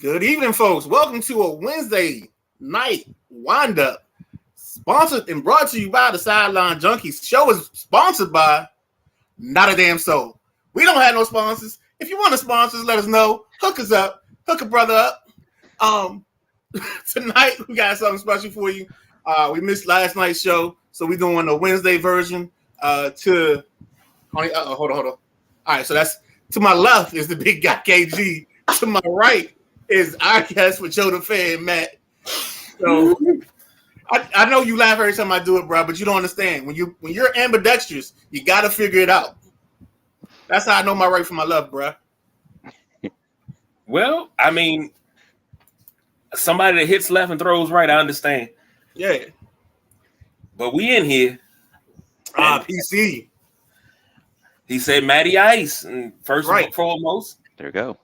Good evening, folks. Welcome to a Wednesday night wind-up, sponsored and brought to you by the Sideline Junkies. Show is sponsored by Not a Damn Soul. We don't have no sponsors. If you want to sponsor us, let us know. Hook us up. Hook a brother up. Tonight we got something special for you. We missed last night's show, so we're doing a Wednesday version. Hold on. All right, so that's to my left is the big guy KG. To my right is our guest with Joe the Fan, Matt. So I know you laugh every time I do it, bro, but you don't understand. When you're ambidextrous, you got to figure it out. That's how I know my right from my left, bro. Well, I mean, somebody that hits left and throws right, I understand. Yeah. But we in here. PC. He said Matty Ice. And first and foremost. There you go.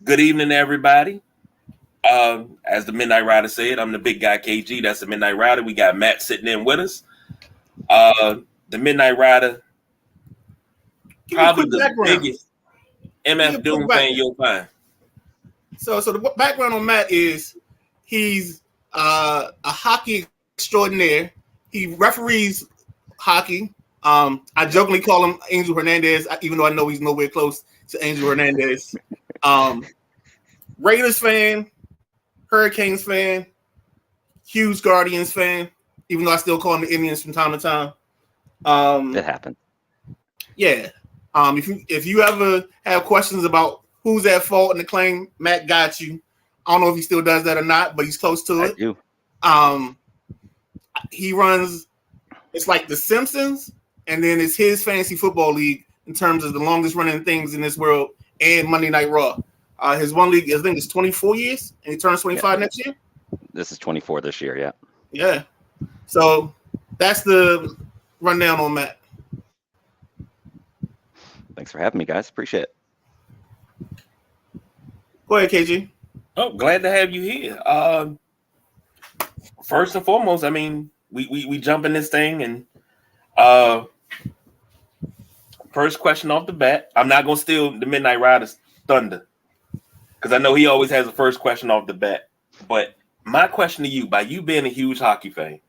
Good evening, everybody. As the Midnight Rider said, I'm the big guy KG. That's the Midnight Rider. We got Matt sitting in with us. The Midnight Rider, probably the biggest MF Doom fan you'll find. So the background on Matt is he's a hockey extraordinaire. He referees hockey. I jokingly call him Angel Hernandez, even though I know he's nowhere close to Angel Hernandez. Raiders fan, Hurricanes fan, Hughes Guardians fan, even though I still call them the Indians from time to time. It happened. Yeah. If you ever have questions about who's at fault in the claim, Matt got you. I don't know if he still does that or not, but he's close to it. I do. He runs, it's like The Simpsons, and then it's his fantasy football league in terms of the longest running things in this world and Monday Night Raw. His one league, I think, is 24 years, and he turns 25 next year. This is 24 this year, yeah. Yeah. So that's the rundown on Matt. Thanks for having me, guys. Appreciate it. Go ahead, KG. Oh, glad to have you here. First and foremost, I mean, we jump in this thing, and first question off the bat, I'm not gonna steal the Midnight Rider's thunder because I know he always has the first question off the bat. But my question to you, by you being a huge hockey fan,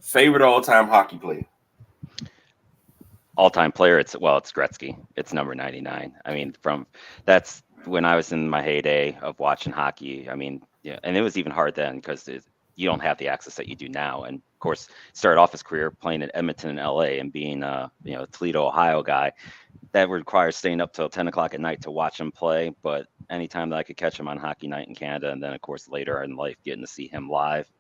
favorite all-time hockey player? All-time player, it's Gretzky. It's number 99. I mean, that's when I was in my heyday of watching hockey. I mean, yeah, and it was even hard then because you don't have the access that you do now. And of course, started off his career playing in Edmonton and LA and being a Toledo, Ohio guy. That requires staying up till 10 o'clock at night to watch him play. But anytime that I could catch him on Hockey Night in Canada, and then of course later in life getting to see him live,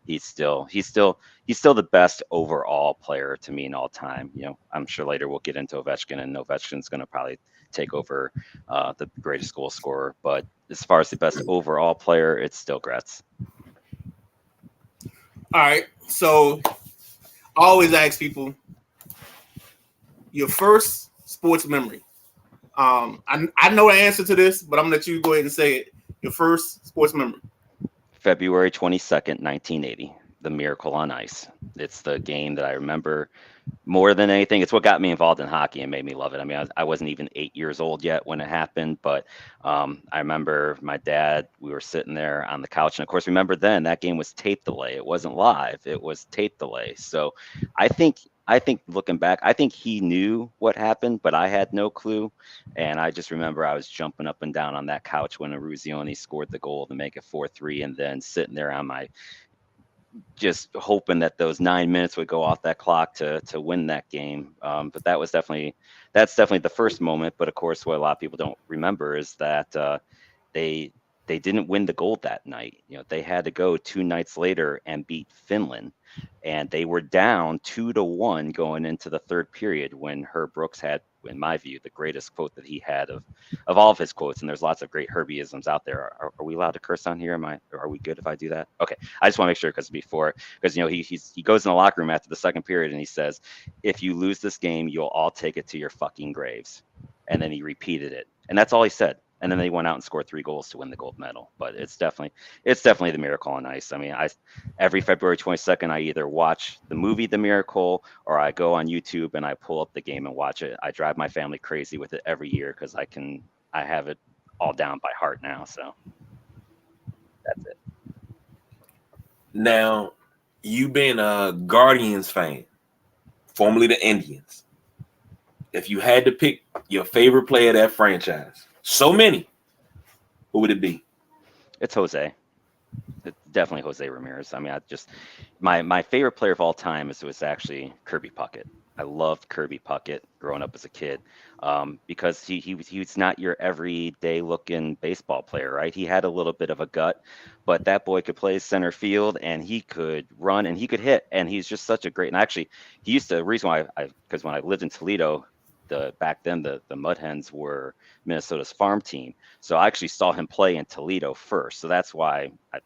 he's still the best overall player to me in all time. You know, I'm sure later we'll get into Ovechkin, and Ovechkin's going to probably take over the greatest goal scorer. But as far as the best overall player, it's still Gretz. All right. So I always ask people your first sports memory. I know the answer to this, but I'm gonna let you go ahead and say it. Your first sports memory. February 22nd, 1980, the Miracle on Ice. It's the game that I remember more than anything. It's what got me involved in hockey and made me love it. I mean, I wasn't even 8 years old yet when it happened, but I remember my dad, we were sitting there on the couch. And of course, remember then that game was tape delay. It wasn't live. It was tape delay. So I think looking back, I think he knew what happened, but I had no clue. And I just remember I was jumping up and down on that couch when Eruzione scored the goal to make it 4-3, and then sitting there on my just hoping that those 9 minutes would go off that clock to win that game. But that's definitely the first moment. But of course, what a lot of people don't remember is that they didn't win the gold that night. You know, they had to go 2 nights later and beat Finland, and they were down 2-1 going into the third period when Herb Brooks had, in my view, the greatest quote that he had of all of his quotes. And there's lots of great Herbieisms out there. Are we allowed to curse on here? Are we good if I do that? Okay. I just want to make sure because he goes in the locker room after the second period and he says, "If you lose this game, you'll all take it to your fucking graves." And then he repeated it. And that's all he said. And then they went out and scored 3 goals to win the gold medal. But it's definitely the Miracle on Ice. I mean, every February 22nd, I either watch the movie The Miracle or I go on YouTube and I pull up the game and watch it. I drive my family crazy with it every year because I have it all down by heart now. So Now, you being a Guardians fan, formerly the Indians, if you had to pick your favorite player of that franchise, so many, who would it be? It's Jose. It's definitely Jose Ramirez. I mean, I just my favorite player of all time was actually Kirby Puckett. I loved Kirby Puckett growing up as a kid, because he was not your everyday looking baseball player, right? He had a little bit of a gut, but that boy could play center field and he could run and he could hit, and he's just such a great. And actually, he used to. The reason why because when I lived in Toledo, back then the Mud Hens were Minnesota's farm team. So I actually saw him play in Toledo first. So that's why I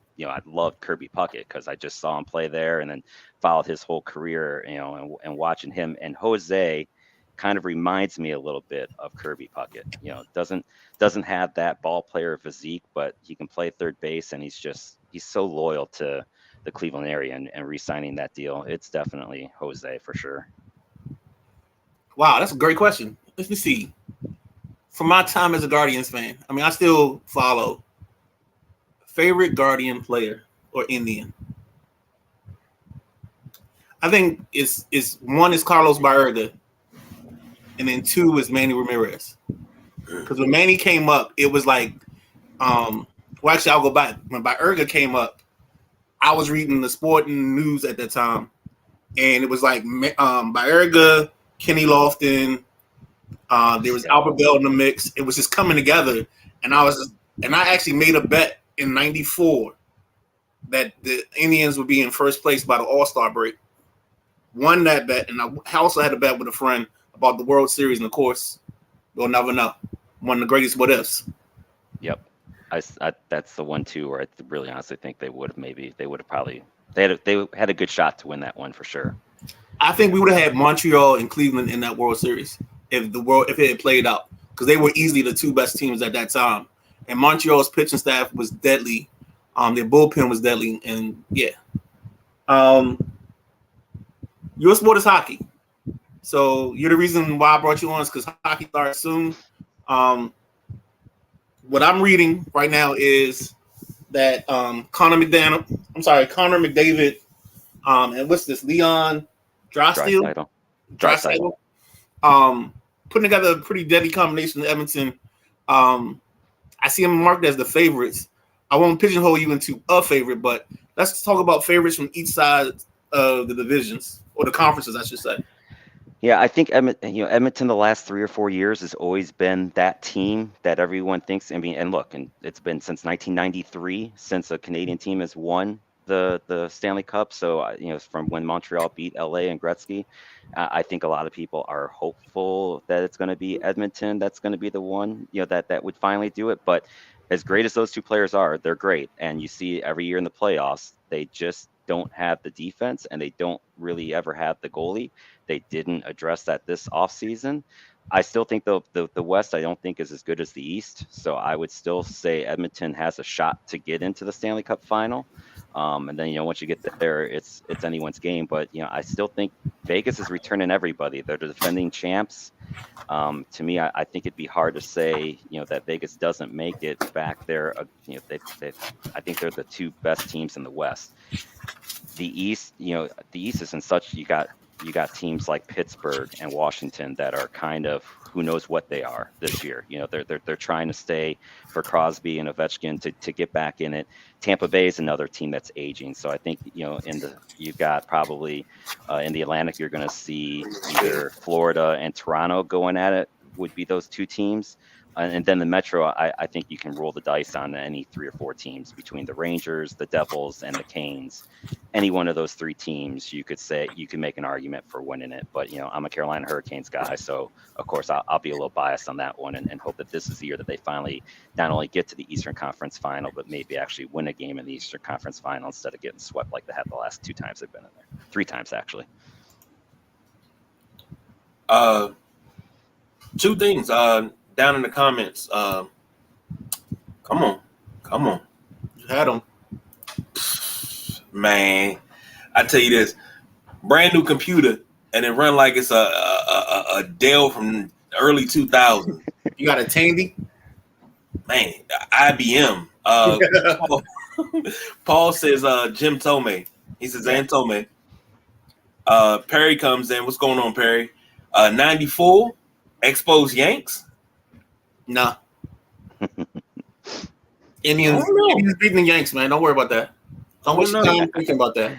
loved Kirby Puckett, because I just saw him play there and then followed his whole career, and watching him. And Jose kind of reminds me a little bit of Kirby Puckett. Doesn't have that ball player physique, but he can play third base, and he's so loyal to the Cleveland area, and re-signing that deal. It's definitely Jose for sure. Wow, that's a great question. Let me see. From my time as a Guardians fan, I mean, I still follow. Favorite Guardian player or Indian? I think it's one is Carlos Baerga, and then two is Manny Ramirez. Because when Manny came up, it was like, well, actually, I'll go back. When Baerga came up, I was reading the sporting news at that time, and it was like Baerga, Kenny Lofton, there was Albert Bell in the mix. It was just coming together, and I actually made a bet in '94 that the Indians would be in first place by the All-Star break. Won that bet, and I also had a bet with a friend about the World Series, and of course, we'll never know. One of the greatest what ifs. Yep, that's the one too where I really honestly think they would have probably they had a good shot to win that one for sure. I think we would have had Montreal and Cleveland in that World Series if it had played out, because they were easily the two best teams at that time. And Montreal's pitching staff was deadly. Their bullpen was deadly, and yeah. Your sport is hockey, so you're the reason why I brought you on, is because hockey starts soon. What I'm reading right now is that Connor McDavid, and what's this? Leon Draisaitl, putting together a pretty deadly combination in Edmonton. I see them marked as the favorites. I won't pigeonhole you into a favorite, but let's talk about favorites from each side of the divisions, or the conferences, I should say. Yeah, I think Edmonton the last 3 or 4 years has always been that team that everyone thinks. I mean, and look, and it's been since 1993 since a Canadian team has won the Stanley Cup. So from when Montreal beat LA and Gretzky, I think a lot of people are hopeful that it's going to be Edmonton that's going to be the one that would finally do it. But as great as those two players are, they're great, and you see every year in the playoffs, they just don't have the defense, and they don't really ever have the goalie. They didn't address that this offseason. I still think the West, I don't think, is as good as the East. So I would still say Edmonton has a shot to get into the Stanley Cup final. And then, once you get there, it's anyone's game. But, I still think Vegas is returning everybody. They're the defending champs. To me, I think it'd be hard to say, that Vegas doesn't make it back there. I think they're the two best teams in the West. The East, the East is in such, you got teams like Pittsburgh and Washington that are kind of, who knows what they are this year. They're trying to stay for Crosby and Ovechkin to get back in it. Tampa Bay is another team that's aging. So I think, you've got probably in the Atlantic, you're going to see either Florida and Toronto going at it, would be those two teams. And then the Metro, I think you can roll the dice on any 3 or 4 teams between the Rangers, the Devils, and the Canes. Any one of those 3 teams, you could make an argument for winning it. But, I'm a Carolina Hurricanes guy, so of course I'll be a little biased on that one and hope that this is the year that they finally not only get to the Eastern Conference Final, but maybe actually win a game in the Eastern Conference Final instead of getting swept like they had the last 2 times they've been in there. 3 times, actually. 2 things. Down in the comments, come on, You had them, man. I tell you this, brand new computer, and it run like it's a Dell from early 2000. You got a Tandy, man. IBM. Paul says Jim Tomei. He says and Tomei. Perry comes in. What's going on, Perry? 94 Expos Yanks. Nah. Indians beating the Yanks, man. Don't worry about that. Don't waste your time thinking about that.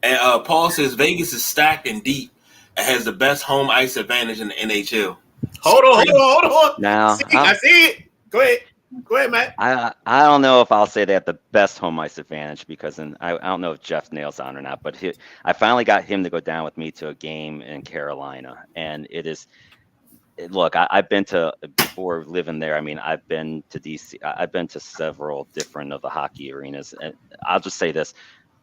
And Paul says Vegas is stacked and deep and has the best home ice advantage in the NHL. Hold on. Now I see it. Go ahead, Matt. I don't know if I'll say they have the best home ice advantage because I don't know if Jeff nails on or not, but I finally got him to go down with me to a game in Carolina, and it is. Look, I've been to, before living there. I mean, I've been to DC. I've been to several different of the hockey arenas, and I'll just say this: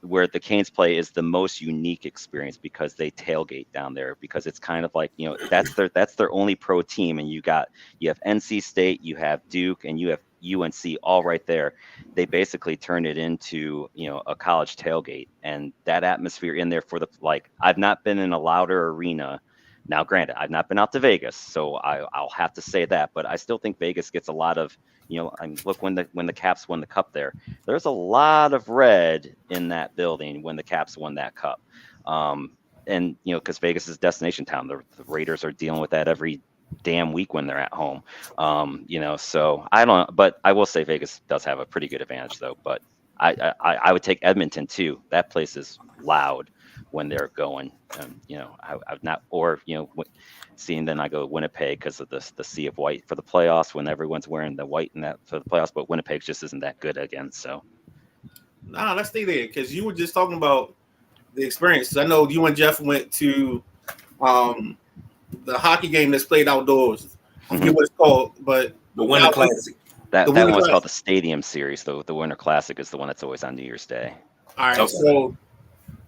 where the Canes play is the most unique experience because they tailgate down there. Because it's kind of like, that's their only pro team, and you have NC State, you have Duke, and you have UNC all right there. They basically turn it into a college tailgate, and that atmosphere in there I've not been in a louder arena. Now, granted, I've not been out to Vegas, so I'll have to say that, but I still think Vegas gets a lot of, look, when the Caps won the cup there's a lot of red in that building when the Caps won that cup. And, because Vegas is a destination town, the Raiders are dealing with that every damn week when they're at home. So I don't, but I will say Vegas does have a pretty good advantage though, but I would take Edmonton too. That place is loud when they're going, I've not, or, seeing then I go Winnipeg because of the sea of white for the playoffs when everyone's wearing the white and that for the playoffs, but Winnipeg just isn't that good again. So, nah, let's stay there because you were just talking about the experience. I know you and Jeff went to the hockey game that's played outdoors. I forget what it's called, but the Winter Classic. That one was called the Stadium Series, though. The Winter Classic is the one that's always on New Year's Day. All right,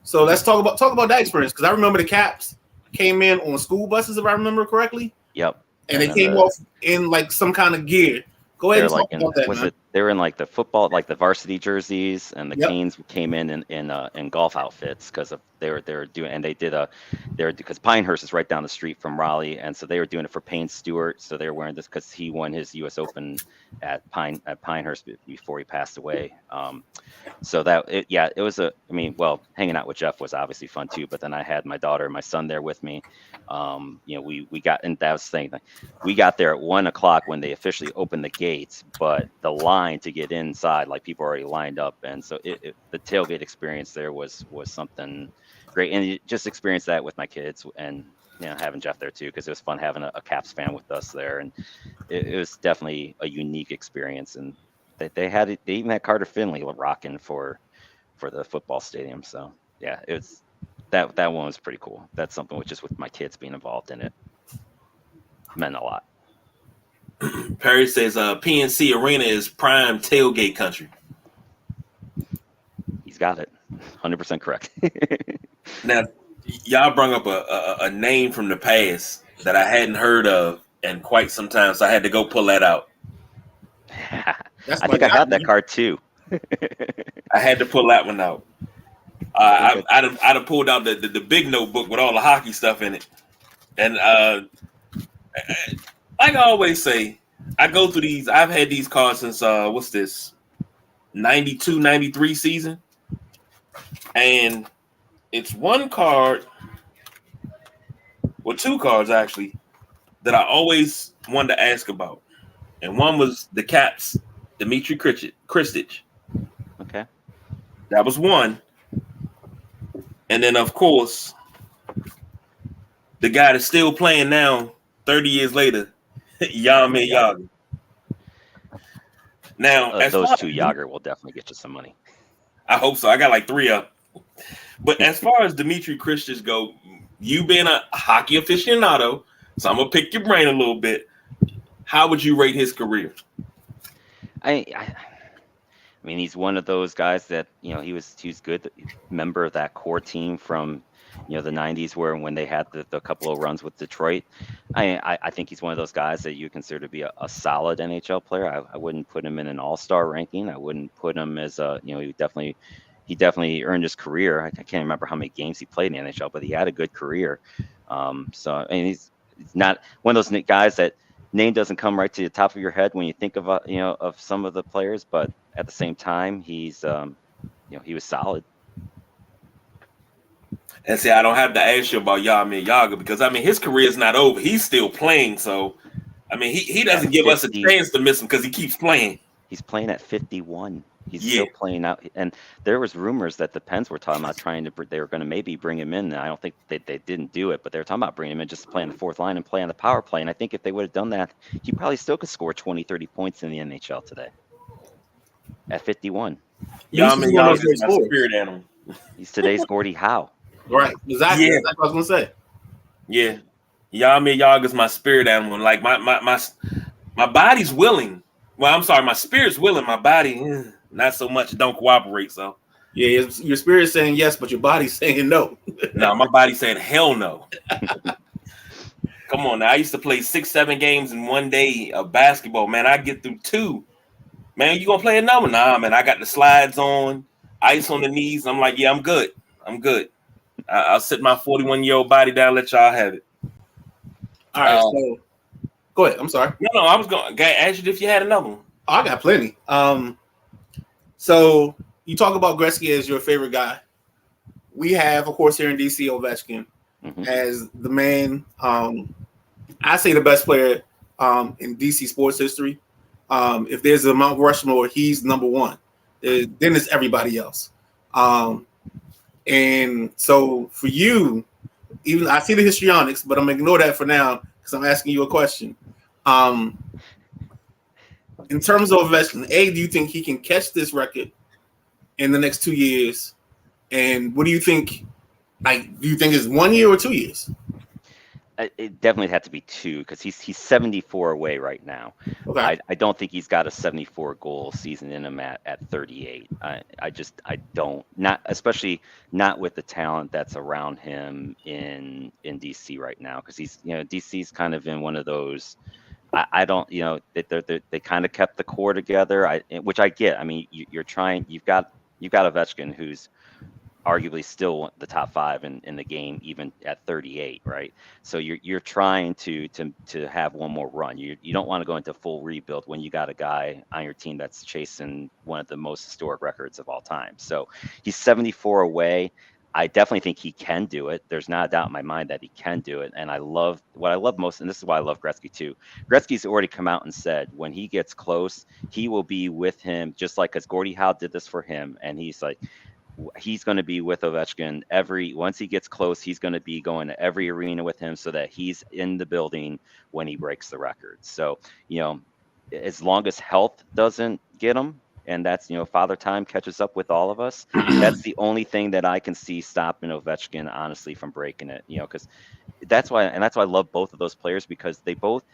so let's talk about that experience because I remember the Caps came in on school buses, if I remember correctly. Yep. And they came off in like some kind of gear. Go ahead and talk about that, man. They were in like the football, like the varsity jerseys, and the Canes came in golf outfits because they were doing, and they did because Pinehurst is right down the street from Raleigh, and so they were doing it for Payne Stewart, so they were wearing this because he won his U.S. Open at Pinehurst before he passed away. So it was hanging out with Jeff was obviously fun too, but then I had my daughter and my son there with me. We got, and that was the thing. We got there at 1:00 when they officially opened the gates, but the line to get inside, like people already lined up, and so the tailgate experience there was something great, and you just experienced that with my kids, and having Jeff there too, because it was fun having a Caps fan with us there, and it was definitely a unique experience, and they even had Carter Finley rocking for the football stadium, so yeah, it was that one was pretty cool. That's something with my kids being involved in it meant a lot. Perry says PNC Arena is prime tailgate country. He's got it. 100% correct. Now, y'all brought up a name from the past that I hadn't heard of in quite some time, so I had to go pull that out. I think I had that card too. I had to pull that one out. I'd have pulled out the big notebook with all the hockey stuff in it. And like I always say, I go through these. I've had these cards since what's this, 92, 93 season, and it's one card, well, two cards actually, that I always wanted to ask about, and one was the Caps, Dmitry Kristich. Okay, that was one, and then of course, the guy that's still playing now, 30 years later. Jaromir Jagr. Now, those two Jagr will definitely get you some money. I hope so. I got like 3 of them. But as far as Dmitry Kristich go, you being a hockey aficionado, so I'm gonna pick your brain a little bit. How would you rate his career? I mean, he's one of those guys that he was good member of that core team from the 90s when they had the couple of runs with Detroit. I think he's one of those guys that you consider to be a solid NHL player. I wouldn't put him in an all-star ranking. I wouldn't put him as he definitely earned his career. I can't remember how many games he played in the NHL, but he had a good career. So I mean, he's not one of those guys that name doesn't come right to the top of your head when you think of of some of the players, but at the same time, he's he was solid. And see, I don't have to ask you about Jaromir Jagr because I mean his career is not over. He's still playing, so I mean he doesn't give us a chance to miss him because he keeps playing. He's playing at 51. He's still playing out, and there was rumors that the Pens were talking about they were going to maybe bring him in. I don't think they didn't do it, but they were talking about bringing him in just to play on the fourth line and play on the power play. And I think if they would have done that, he probably still could score 20, 30 points in the NHL today at 51. Jaromir Jagr is my spirit animal. He's today's Gordie Howe. Right, exactly. Yeah. That's what I was gonna say. Yeah, Jaromir Jagr is my spirit animal. Like my body's willing. Well, I'm sorry, my spirit's willing. My body, not so much. Don't cooperate. So yeah, your spirit's saying yes, but your body's saying no. No, my body's saying hell no. Come on now. I used to play 6-7 games in one day of basketball. Man, I get through 2. Man, you gonna play another one? Nah, man. I got the slides on, ice on the knees. I'm like, yeah, I'm good. I'm good. I'll sit my 41-year-old body down. Let y'all have it. All right. So go ahead. I'm sorry. No. I was going to ask you if you had another one. Oh, I got plenty. So you talk about Gretzky as your favorite guy. We have, of course, here in DC, Ovechkin as the man. I say the best player in DC sports history. If there's a Mount Rushmore, he's number one. Then it's everybody else. And so for you, even I see the histrionics, but I'm gonna ignore that for now because I'm asking you a question. In terms of Ovechkin, do you think he can catch this record in the next 2 years? And what do you think? Like, do you think it's 1 year or 2 years? It definitely had to be 2 because he's 74 away right now. Okay. I don't think he's got a 74 goal season in him at 38. I don't, not especially not with the talent that's around him in DC right now, because he's DC's kind of in one of those. I don't they kind of kept the core together, which I get. I mean, you've got Ovechkin, who's arguably still the top 5 in the game, even at 38, right? So you're trying to have one more run. You don't want to go into full rebuild when you got a guy on your team that's chasing one of the most historic records of all time. So he's 74 away. I definitely think he can do it. There's not a doubt in my mind that he can do it. And what I love most, and this is why I love Gretzky too. Gretzky's already come out and said when he gets close, he will be with him, just like as Gordie Howe did this for him. And he's like, he's going to be with Ovechkin once he gets close, he's going to be going to every arena with him so that he's in the building when he breaks the record. So, as long as health doesn't get him, and that's, father time catches up with all of us, that's the only thing that I can see stopping Ovechkin, honestly, from breaking it, because that's why I love both of those players, because they both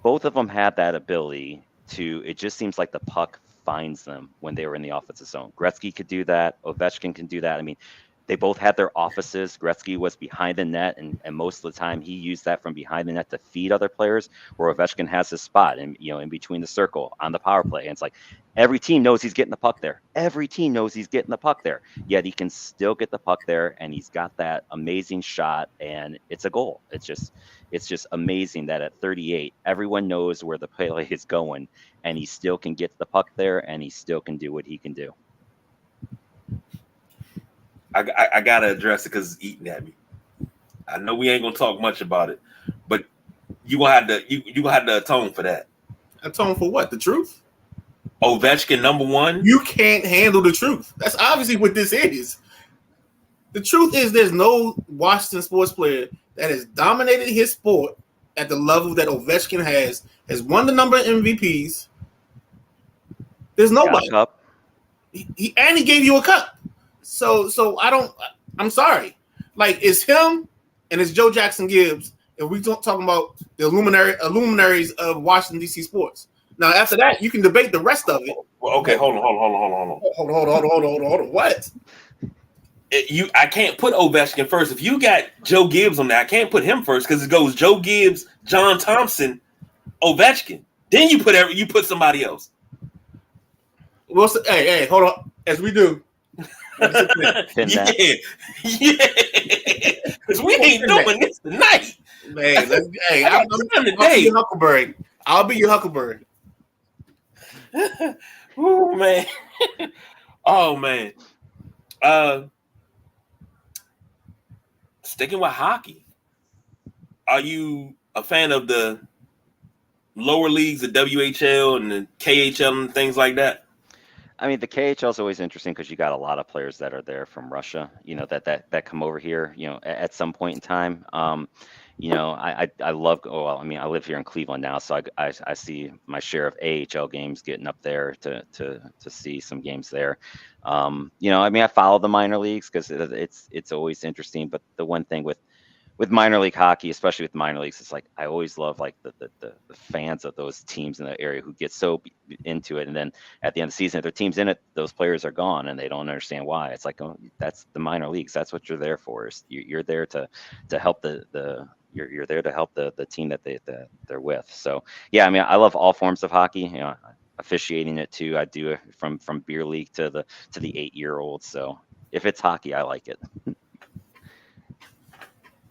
of them have that ability to, it just seems like the puck finds them when they were in the offensive zone. Gretzky could do that. Ovechkin can do that. I mean, they both had their offices. Gretzky was behind the net, and most of the time he used that from behind the net to feed other players, where Ovechkin has his spot in between the circle on the power play. And it's like every team knows he's getting the puck there. Every team knows he's getting the puck there. Yet he can still get the puck there, and he's got that amazing shot, and it's a goal. It's just amazing that at 38, everyone knows where the play is going, and he still can get the puck there, and he still can do what he can do. I gotta address it because it's eating at me. I know we ain't gonna talk much about it, but you gonna have to atone for that. Atone for what? The truth? Ovechkin number 1. You can't handle the truth. That's obviously what this is. The truth is there's no Washington sports player that has dominated his sport at the level that Ovechkin has won the number of MVPs. There's nobody. He gave you a cup. So I'm sorry. Like, it's him and it's Joe Jackson Gibbs. And we talking about the luminaries of Washington, D.C. sports. Now, after that, you can debate the rest of it. Well, okay, hold on. Hold on. What? I can't put Ovechkin first. If you got Joe Gibbs on there, I can't put him first because it goes Joe Gibbs, John Thompson, Ovechkin. Then you put somebody else. Well, hey, hold on. As we do. Yeah. Because we ain't doing this tonight. Man, I'm Huckleberry. I'll be your Huckleberry. Oh man. Oh man. Sticking with hockey. Are you a fan of the lower leagues, the WHL and the KHL and things like that? I mean, the KHL is always interesting because you got a lot of players that are there from Russia, that come over here, at some point in time. I love. Oh, well, I mean, I live here in Cleveland now, so I see my share of AHL games getting up there to see some games there. I mean, I follow the minor leagues because it's always interesting. But the one thing with minor league hockey, especially with minor leagues, it's like I always love like the fans of those teams in the area who get so into it, and then at the end of the season, if their team's in it, those players are gone, and they don't understand why. It's like, oh, that's the minor leagues. That's what you're there for. You're there to help you're there to help the team that they're with. So yeah, I mean, I love all forms of hockey. Officiating it too. I do it from beer league to the 8-year-olds. So if it's hockey, I like it.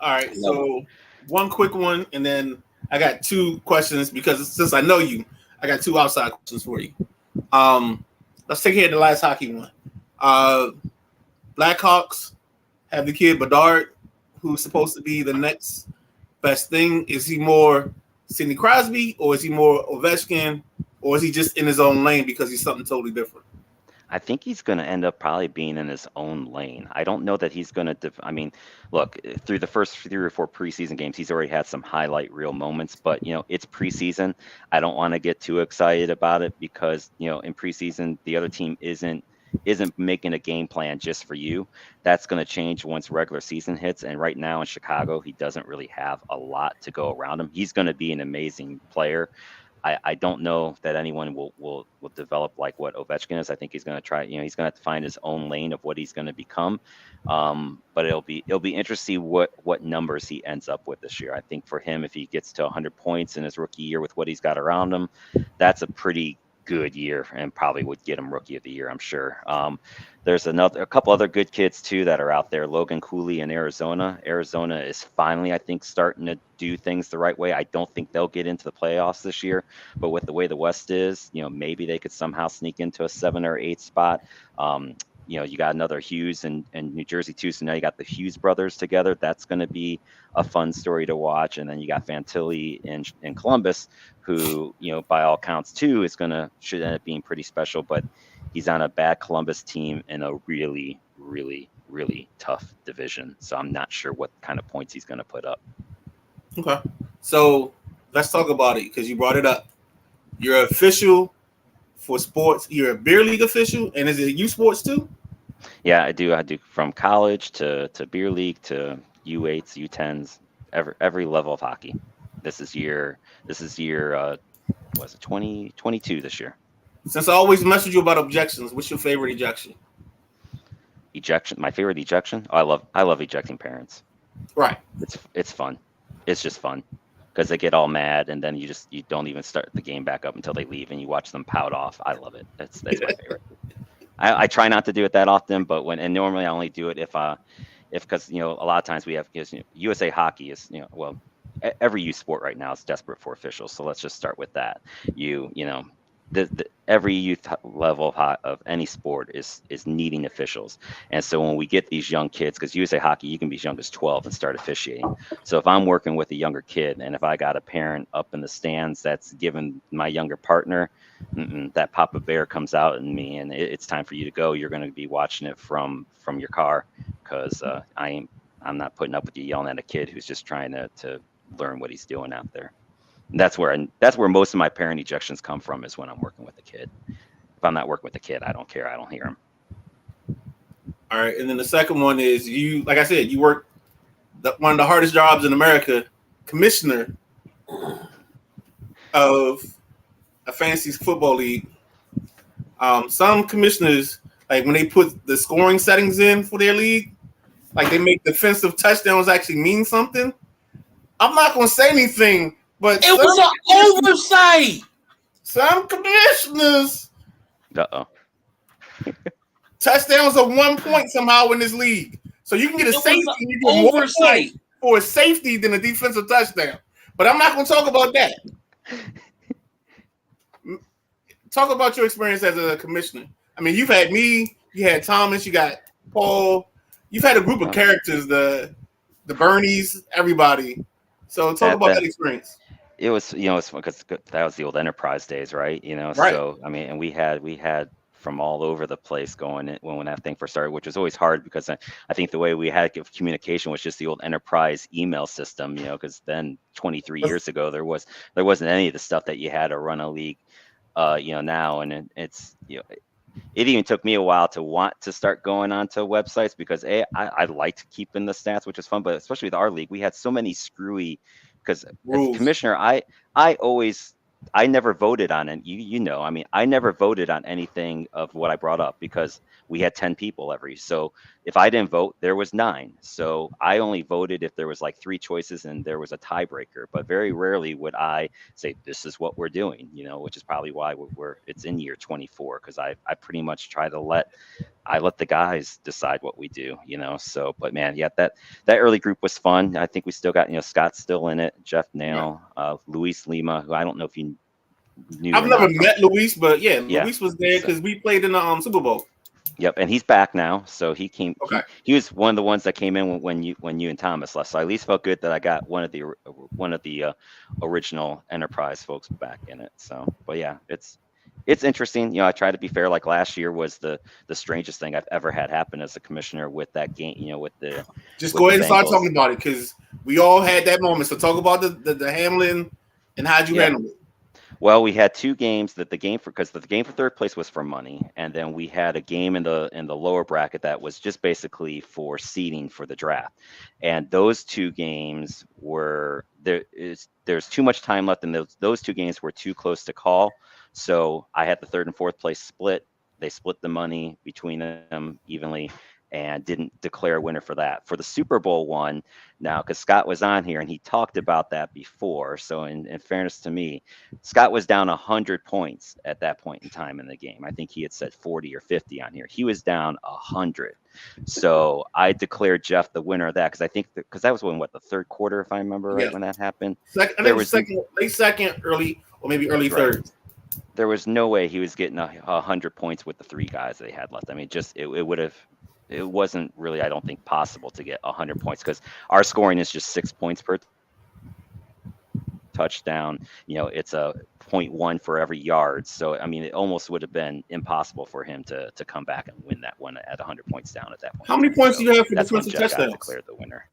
All right, so one quick one, and then I got two questions because since I know you, I got two outside questions for you. Let's take care of the last hockey one. Blackhawks have the kid Bedard, who's supposed to be the next best thing. Is he more Sidney Crosby, or is he more Ovechkin, or is he just in his own lane because he's something totally different? I think he's going to end up probably being in his own lane. I don't know that he's going to. I mean, look, through the first 3 or 4 preseason games, he's already had some highlight reel moments. But it's preseason. I don't want to get too excited about it because in preseason the other team isn't making a game plan just for you. That's going to change once regular season hits. And right now in Chicago, he doesn't really have a lot to go around him. He's going to be an amazing player. I don't know that anyone will develop like what Ovechkin is. I think he's going to try. He's going to have to find his own lane of what he's going to become. But it'll be interesting to see what numbers he ends up with this year. I think for him, if he gets to 100 points in his rookie year with what he's got around him, that's a pretty good year and probably would get him rookie of the year, I'm sure. There's a couple other good kids too that are out there. Logan Cooley in Arizona. Arizona is finally, I think, starting to do things the right way. I don't think they'll get into the playoffs this year, but with the way the West is, maybe they could somehow sneak into a 7 or 8 spot. You got another Hughes in New Jersey too. So now you got the Hughes brothers together. That's going to be a fun story to watch. And then you got Fantilli in Columbus, who, by all counts too, should end up being pretty special, but he's on a bad Columbus team in a really, really, really tough division. So I'm not sure what kind of points he's going to put up. Okay. So let's talk about it because you brought it up. You're official for sports. You're a beer league official. And is it U Sports too? Yeah, I do from college to beer league to U8s, U10s, every level of hockey. This is year was it 2022 this year? Since I always message you about objections, what's your favorite ejection? My favorite ejection? Oh, I love ejecting parents. Right. It's fun. It's just fun because they get all mad and then you don't even start the game back up until they leave and you watch them pout off. I love it. That's my favorite. I try not to do it that often, but normally I only do it if because a lot of times we have USA Hockey is every youth sport right now is desperate for officials. So let's just start with that. Every youth level of any sport is needing officials. And so when we get these young kids, because USA Hockey, you can be as young as 12 and start officiating. So if I'm working with a younger kid and if I got a parent up in the stands that's giving my younger partner, that Papa Bear comes out in me and it's time for you to go, you're going to be watching it from your car because I'm not putting up with you yelling at a kid who's just trying to learn what he's doing out there. And that's where most of my parent ejections come from is when I'm working with a kid. If I'm not working with a kid, I don't care. I don't hear him. All right. And then the second one is like I said, you work one of the hardest jobs in America, commissioner of a fantasy football league. Some commissioners, like when they put the scoring settings in for their league, like they make defensive touchdowns actually mean something. I'm not going to say anything. But it was an oversight. Some commissioners. Touchdowns are 1 point somehow in this league. So you can get a safety. You get more oversight for a safety than a defensive touchdown. But I'm not going to talk about that. talk about your experience as a commissioner. I mean, you've had me, you had Thomas, you got Paul. You've had a group of characters, the Bernies, everybody. So talk about that experience. It was, it's because that was the old Enterprise days, right? Right. So I mean, and we had from all over the place going in when that thing first started, which was always hard because I think the way we had communication was just the old Enterprise email system, because then 23 years ago there wasn't any of the stuff that you had to run a league, now, and it's it even took me a while to want to start going onto websites because I liked keeping the stats, which is fun, but especially with our league, we had so many screwy. Because as commissioner, I never voted on it. I mean, I never voted on anything of what I brought up because we had 10 people so if I didn't vote, there was 9. So I only voted if there was like 3 choices and there was a tiebreaker. But very rarely would I say, this is what we're doing, which is probably why it's in year 24. Because I pretty much try to let the guys decide what we do, So, but man, yeah, that early group was fun. I think we still got, Scott's still in it, Jeff Nail, Luis Lima, who I don't know if you knew. I've never met Luis, but Luis was there because we played in the Super Bowl. Yep, and he's back now. So he came. Okay. He was one of the ones that came in when you and Thomas left. So I at least felt good that I got one of the original Enterprise folks back in it. So, but yeah, it's interesting. I try to be fair. Like last year was the strangest thing I've ever had happen as a commissioner with that game. With the go ahead and start talking about it because we all had that moment. So talk about the Hamlin and how'd you handle it. Well, we had 2 games because the game for third place was for money, and then we had a game in the lower bracket that was just basically for seeding for the draft. And those 2 games there's too much time left, and those 2 games were too close to call. So I had the 3rd and 4th place split. They split the money between them evenly and didn't declare a winner for that. For the Super Bowl one, now, because Scott was on here and he talked about that before. So in fairness to me, Scott was down 100 points at that point in time in the game. I think he had said 40 or 50 on here. He was down 100. So I declared Jeff the winner of that because I think because that was the 3rd quarter, if I remember right, when that happened. I think it was late second, early, or maybe early third. There was no way he was getting 100 points with the 3 guys they had left. I mean, it wasn't really, I don't think, possible to get 100 points because our scoring is just 6 points per touchdown. It's a 0.1 for every yard. So, I mean, it almost would have been impossible for him to come back and win that one at 100 points down at that point. How many points do you have for defensive touchdowns? Declared the winner.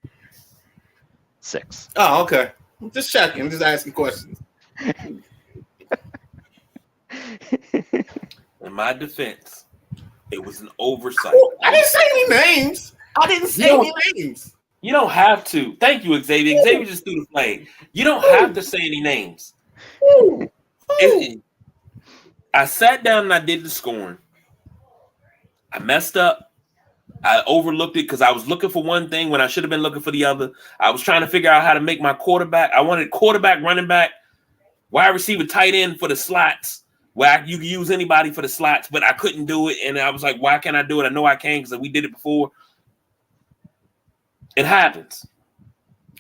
6. Oh, okay. I'm just checking. I'm just asking questions. In my defense, it was an oversight. I didn't say any names. You don't have to. Thank you, Xavier. Xavier just threw the flag. You don't have to say any names. I sat down and I did the scoring. I messed up. I overlooked it because I was looking for one thing when I should have been looking for the other. I was trying to figure out how to make my quarterback. I wanted quarterback, running back, wide receiver, tight end for the slots. Where you can use anybody for the slots, but I couldn't do it. And I was like, why can't I do it? I know I can because we did it before. It happens.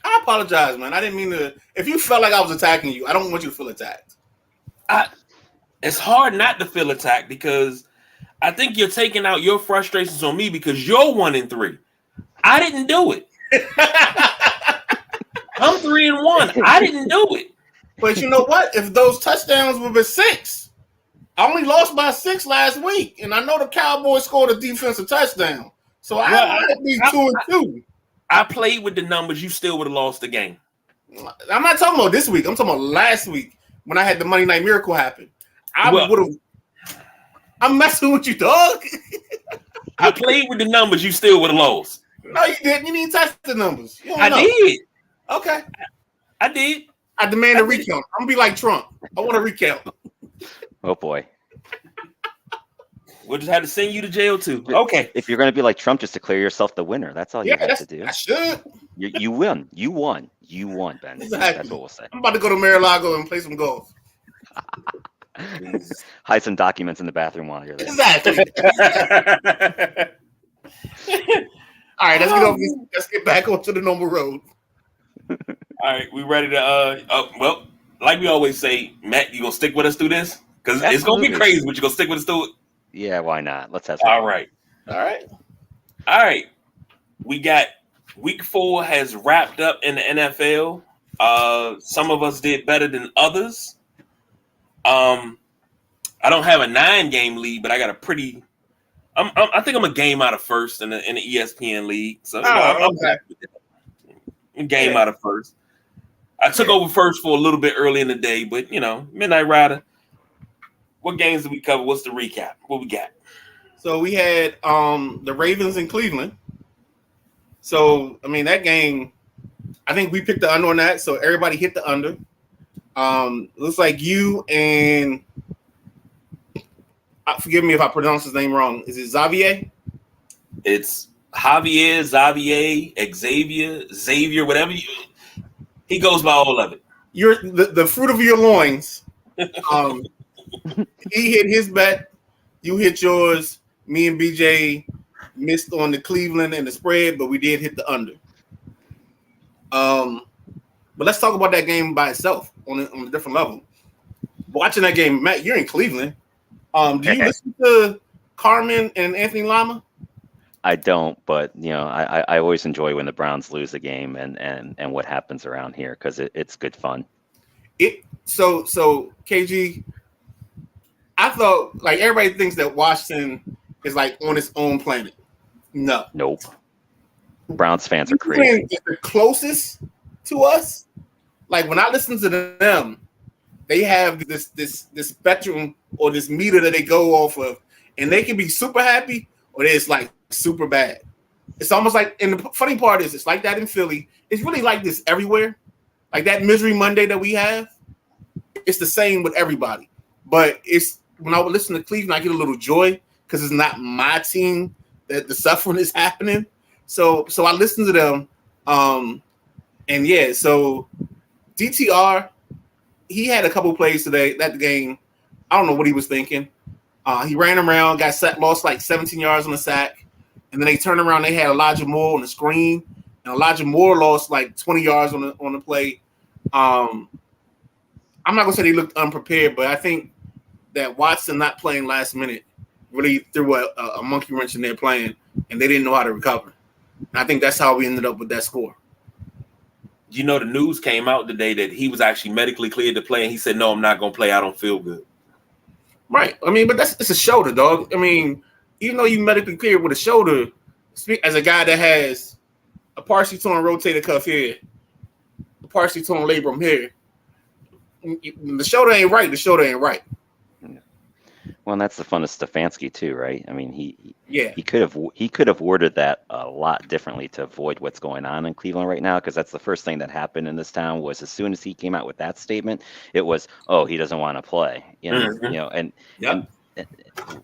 I apologize, man. I didn't mean to. If you felt like I was attacking you, I don't want you to feel attacked. It's hard not to feel attacked because I think you're taking out your frustrations on me because you're 1-3. I didn't do it. I'm 3-1. I didn't do it. But you know what? If those touchdowns were 6, I only lost by 6 last week, and I know the Cowboys scored a defensive touchdown. So I might be 2-2. I played with the numbers. You still would have lost the game. I'm not talking about this week. I'm talking about last week when I had the Monday Night Miracle happen. I'm messing with you, dog. I played with the numbers. You still would have lost. No, you didn't. You didn't touch the numbers. I did. Okay. I did. I demand a recount. I'm going to be like Trump. I want a recount. Oh, boy. We'll just have to send you to jail, too. Okay. If you're going to be like Trump, just declare yourself the winner. That's all you have to do. I should. You win. You won, Ben. Exactly. That's what we'll say. I'm about to go to Mar-a-Lago and play some golf. Hide some documents in the bathroom while you're there. Exactly. All right, let's get back onto the normal road. All right, we ready to well, like we always say, Matt, you gonna stick with us through this? Because it's gonna be crazy, but you gonna stick with the Stewart? Yeah, why not? Let's have some All fun. right. All right. We got week 4 has wrapped up in the NFL. Some of us did better than others. I don't have a 9-game lead, but I got a pretty. I think I'm a game out of first in the ESPN league. So I'm happy with that. Game out of first. I took over first for a little bit early in the day, but Midnight Rider. What games did we cover? What's the recap? What we got? So we had the Ravens in Cleveland. So I mean that game, I think we picked the under on that. So everybody hit the under. Looks like you and forgive me if I pronounce his name wrong. Is it Xavier? It's Javier, Xavier, whatever he goes by all of it. You're the fruit of your loins. He hit his bet. You hit yours. Me and BJ missed on the Cleveland and the spread, but we did hit the under. But let's talk about that game by itself on a different level. Watching that game, Matt, you're in Cleveland. Do you listen to Carmen and Anthony Lama? I don't, but I always enjoy when the Browns lose a game and what happens around here because it's good fun. So KG, I thought like everybody thinks that Washington is like on its own planet. No. Nope. Browns fans are crazy. Is the closest to us. Like when I listen to them, they have this spectrum or this meter that they go off of, and they can be super happy or it's like super bad. It's almost like, and the funny part is it's like that in Philly. It's really like this everywhere. Like that Misery Monday that we have, it's the same with everybody. But it's when I would listen to Cleveland, I get a little joy because it's not my team that the suffering is happening. So I listen to them. And yeah, so DTR, he had a couple plays today. That game, I don't know what he was thinking. He ran around, lost like 17 yards on the sack. And then they turned around, they had Elijah Moore on the screen. And Elijah Moore lost like 20 yards on the play. I'm not going to say they looked unprepared, but I think that Watson not playing last minute really threw a monkey wrench in their plan, and they didn't know how to recover. And I think that's how we ended up with that score. The news came out today that he was actually medically cleared to play, and he said, "No, I'm not going to play. I don't feel good." Right. I mean, but it's a shoulder, dog. I mean, even though you medically cleared with a shoulder, as a guy that has a partially torn rotator cuff here, a partially torn labrum here, the shoulder ain't right. The shoulder ain't right. Well, and that's the fun of Stefanski too, right? I mean, he could have worded that a lot differently to avoid what's going on in Cleveland right now, because that's the first thing that happened in this town was as soon as he came out with that statement, it was, oh, he doesn't want to play, and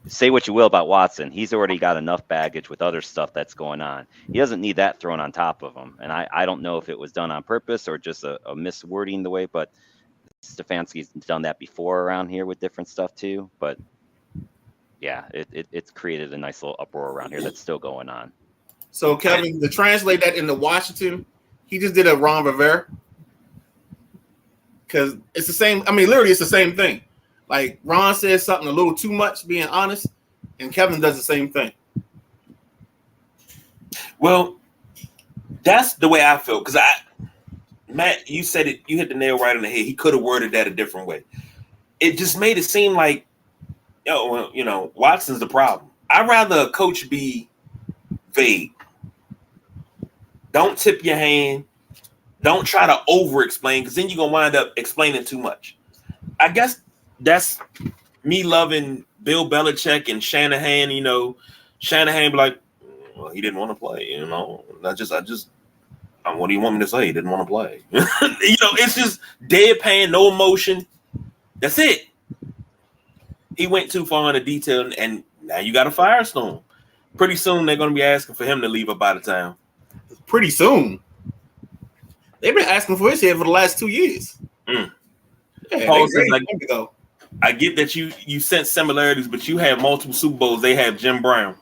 say what you will about Watson, he's already got enough baggage with other stuff that's going on. He doesn't need that thrown on top of him, and I don't know if it was done on purpose or just a miswording the way, but Stefanski's done that before around here with different stuff too, but. Yeah, it's created a nice little uproar around here that's still going on. So, Kevin, to translate that into Washington, he just did a Ron Rivera. Because it's the same. I mean, literally, it's the same thing. Like, Ron says something a little too much, being honest, and Kevin does the same thing. Well, that's the way I feel. Because Matt, you said it. You hit the nail right on the head. He could have worded that a different way. It just made it seem like, Watson's the problem. I'd rather a coach be vague. Don't tip your hand. Don't try to over-explain, because then you're going to wind up explaining too much. I guess that's me loving Bill Belichick and Shanahan. Shanahan be like, well, he didn't want to play. What do you want me to say? He didn't want to play. It's just deadpan, no emotion. That's it. He went too far into detail, and now you got a firestorm. Pretty soon, they're going to be asking for him to leave up out of town. Pretty soon. They've been asking for his head for the last 2 years. Yeah, Paul says, I get that you sense similarities, but you have multiple Super Bowls. They have Jim Brown.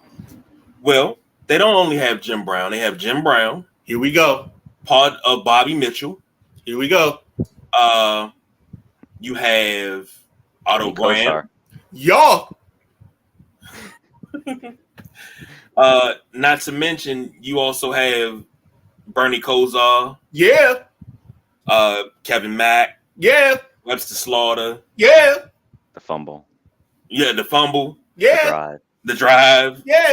Well, they don't only have Jim Brown. They have Jim Brown. Here we go. Part of Bobby Mitchell. Here we go. You have Otto Graham. Y'all. Not to mention, you also have Bernie Kosar. Yeah. Kevin Mack. Yeah. Webster Slaughter. Yeah. The fumble. Yeah, the fumble. Yeah. The drive. Yeah.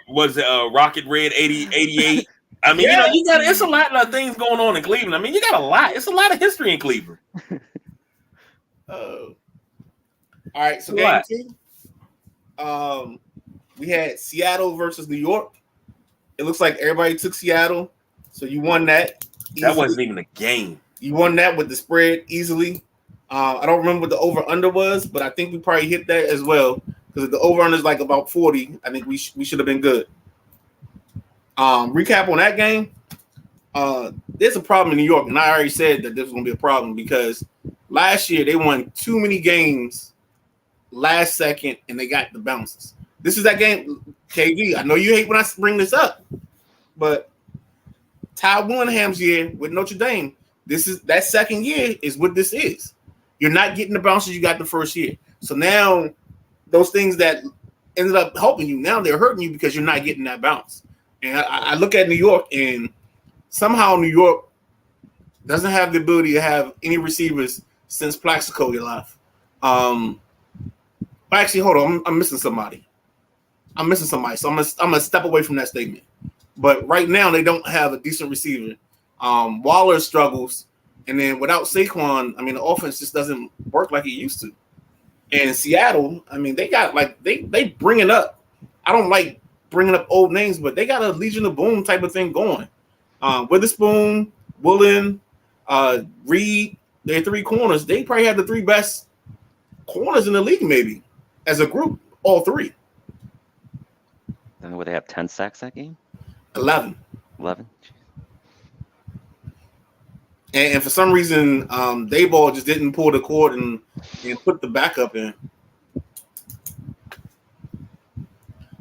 Was it Rocket Red 88? I mean, Yeah. you got it's a lot of things going on in Cleveland. I mean, you got a lot. It's a lot of history in Cleveland. All right, so game 2. We had Seattle versus New York. It looks like everybody took Seattle, so you won that. That wasn't even a game. You won that with the spread easily. I don't remember what the over-under was, but I think we probably hit that as well. Because if the over-under is like about 40, I think we should have been good. Recap on that game. There's a problem in New York, and I already said that this was going to be a problem because last year they won too many games last second, and they got the bounces. This is that game, KV. I know you hate when I bring this up, but Ty Williham's year with Notre Dame, this is that second year is what this is. You're not getting the bounces you got the first year. So now those things that ended up helping you, now they're hurting you because you're not getting that bounce. And I look at New York, and somehow New York doesn't have the ability to have any receivers since Plaxico left. Actually, hold on, I'm missing somebody. So I'm gonna step away from that statement. But right now they don't have a decent receiver. Waller struggles, and then without Saquon, I mean the offense just doesn't work like it used to. And Seattle, I mean they got they bring it up. I don't like bringing up old names, but they got a Legion of Boom type of thing going. Witherspoon, Woolen, Reed, their three corners. They probably have the three best corners in the league, maybe as a group, all three. And would they have 10 sacks that game? 11. 11. And for some reason, Dayball just didn't pull the cord and put the backup in.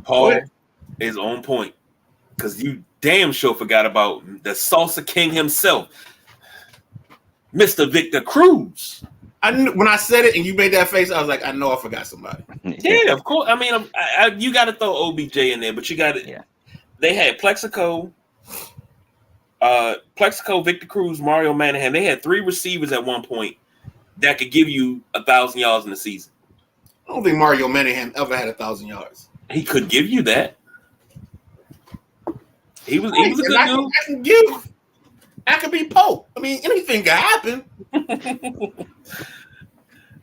Paul is on point because you damn sure forgot about the salsa king himself, Mr. Victor Cruz. I knew when I said it and you made that face, I was like, I know I forgot somebody. Yeah, of course. I mean, you got to throw OBJ in there, but you got to. Yeah. They had Plexico, Victor Cruz, Mario Manningham. They had three receivers at one point that could give you 1,000 yards in the season. I don't think Mario Manningham ever had 1,000 yards. He could give you that. He was a good dude. I could be Pope. I mean, anything could happen.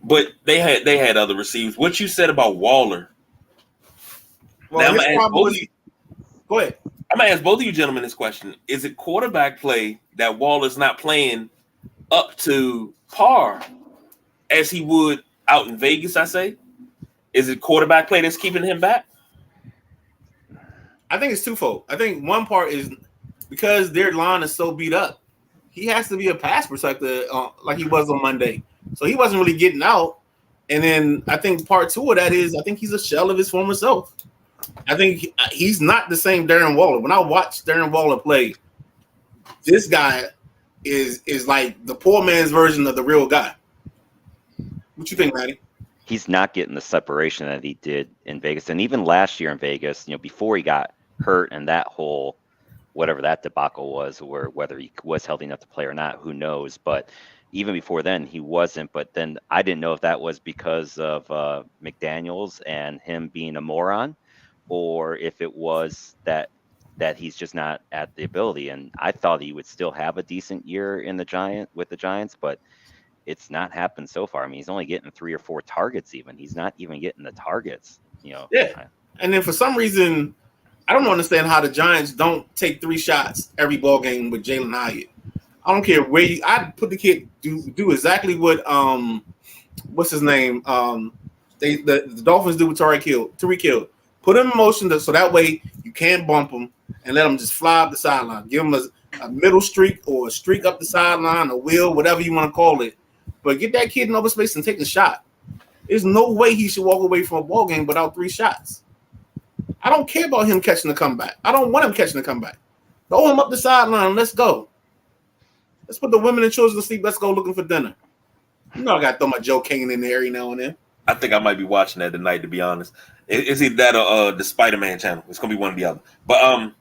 But they had other receivers. What you said about Waller. Well, now, go ahead. I'm gonna ask both of you gentlemen this question: is it quarterback play that Waller's not playing up to par as he would out in Vegas? I say, is it quarterback play that's keeping him back? I think it's twofold. I think one part is because their line is so beat up, he has to be a pass protector like he was on Monday. So he wasn't really getting out. And then I think part two of that is I think he's a shell of his former self. I think he's not the same Darren Waller. When I watch Darren Waller play, this guy is like the poor man's version of the real guy. What you think, Matty? He's not getting the separation that he did in Vegas. And even last year in Vegas, before he got hurt and that whole whatever that debacle was, or whether he was healthy enough to play or not, who knows. But even before then, he wasn't. But then I didn't know if that was because of McDaniels and him being a moron, or if it was that he's just not at the ability. And I thought he would still have a decent year with the Giants, but it's not happened so far. I mean, he's only getting 3 or 4 targets even. He's not even getting the targets, Yeah. And then for some reason, I don't understand how the Giants don't take 3 shots every ball game with Jalen Hyatt. I don't care where I'd put the kid do exactly what what's his name? The Dolphins do with Tyreek Hill. Put him in motion so that way you can't bump him and let him just fly up the sideline. Give him a middle streak or a streak up the sideline, a wheel, whatever you want to call it. But get that kid in open space and take a shot. There's no way he should walk away from a ball game without 3 shots. I don't care about him catching the comeback. I don't want him catching the comeback. Throw him up the sideline. Let's go. Let's put the women and children to sleep. Let's go looking for dinner. I got to throw my Joe Kane in there every now and then. I think I might be watching that tonight. To be honest, it's either that or the Spider-Man channel. It's gonna be one or the other. But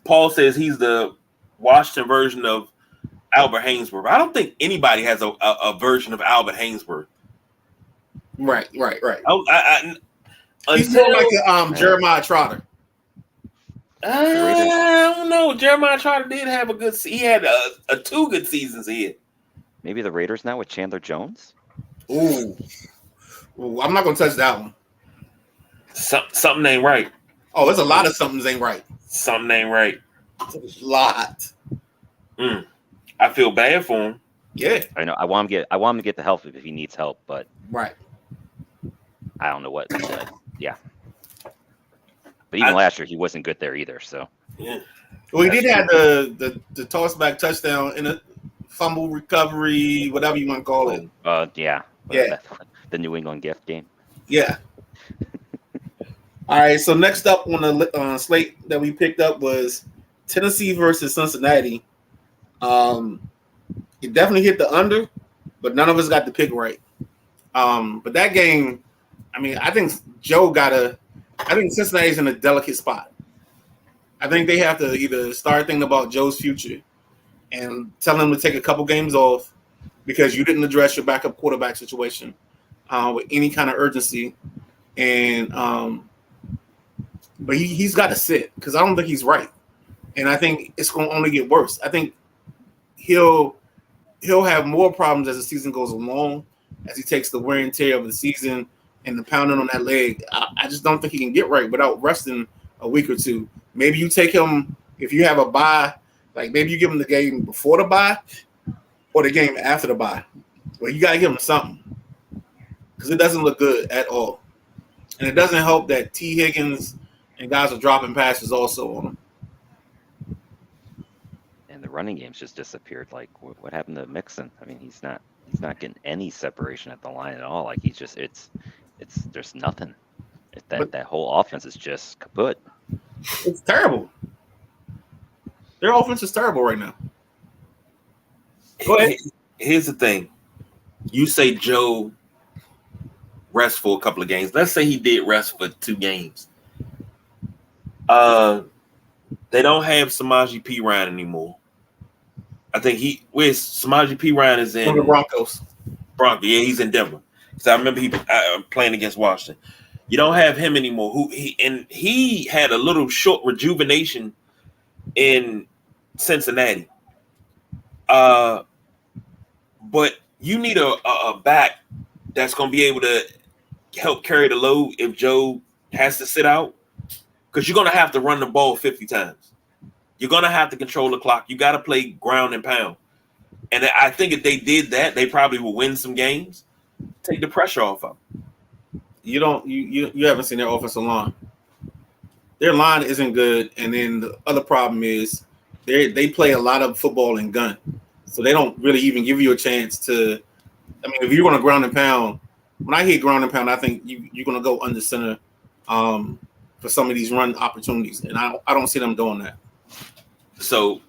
Paul says he's the Washington version of Albert Hainsworth. I don't think anybody has a version of Albert Hainsworth. Right. He's Until, more like a Jeremiah Trotter. I don't know. Jeremiah Trotter did have a good. He had a 2 good seasons here. Maybe the Raiders now with Chandler Jones. Ooh, I'm not gonna touch that one. Something ain't right. Oh, there's a lot of something's ain't right. Something ain't right. It's a lot. I feel bad for him. Yeah, I know. I want him to get the help if he needs help, but right. I don't know what. Yeah. But even last year, he wasn't good there either. So. Yeah. Well, he did have the toss back touchdown in a fumble recovery, whatever you want to call it. Yeah. Yeah. The New England gift game. Yeah. All right. So next up on the slate that we picked up was Tennessee versus Cincinnati. It definitely hit the under, but none of us got the pick right. But that game, I mean, I think Cincinnati's in a delicate spot. I think they have to either start thinking about Joe's future and tell him to take a couple games off because you didn't address your backup quarterback situation with any kind of urgency. And but he's got to sit because I don't think he's right. And I think it's going to only get worse. I think he'll have more problems as the season goes along, as he takes the wear and tear of the season and the pounding on that leg. I just don't think he can get right without resting a week or two. Maybe you take him if you have a bye, like maybe you give him the game before the bye or the game after the bye. Well, you got to give him something because it doesn't look good at all. And it doesn't help that T. Higgins and guys are dropping passes also on him. And the running game's just disappeared. Like, what happened to Mixon? I mean, he's not getting any separation at the line at all. Like, there's nothing. That whole offense is just kaput. It's terrible. Their offense is terrible right now. Go ahead. Here's the thing. You say Joe rest for a couple of games. Let's say he did rest for 2 games. They don't have Samaje Perine anymore. I think where's Samaje Perine is in the Broncos. Yeah, he's in Denver. Because I remember he playing against Washington. You don't have him anymore. He had a little short rejuvenation in Cincinnati. But you need a back that's going to be able to help carry the load if Joe has to sit out. Because you're going to have to run the ball 50 times. You're going to have to control the clock. You got to play ground and pound. And I think if they did that, they probably will win some games. Take the pressure off of them. You haven't seen their offensive line. Their line isn't good, and then the other problem is they play a lot of football and gun, so they don't really even give you a chance to. I mean, if you're going to ground and pound, when I hear ground and pound, I think you're going to go under center for some of these run opportunities, and I don't see them doing that. So,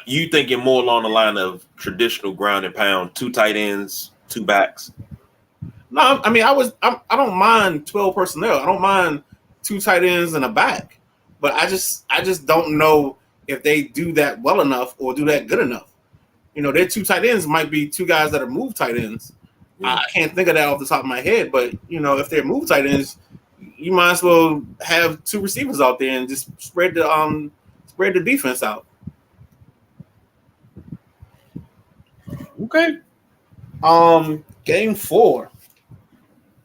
you thinking more along the line of traditional ground and pound, 2 tight ends, 2 backs? No, I mean I don't mind 12 personnel. I don't mind 2 tight ends and a back, but I just don't know if they do that well enough or do that good enough. You know, their 2 tight ends might be 2 guys that are move tight ends. I can't think of that off the top of my head, but you know, if they're move tight ends, you might as well have 2 receivers out there and just spread the defense out. Okay. Game 4.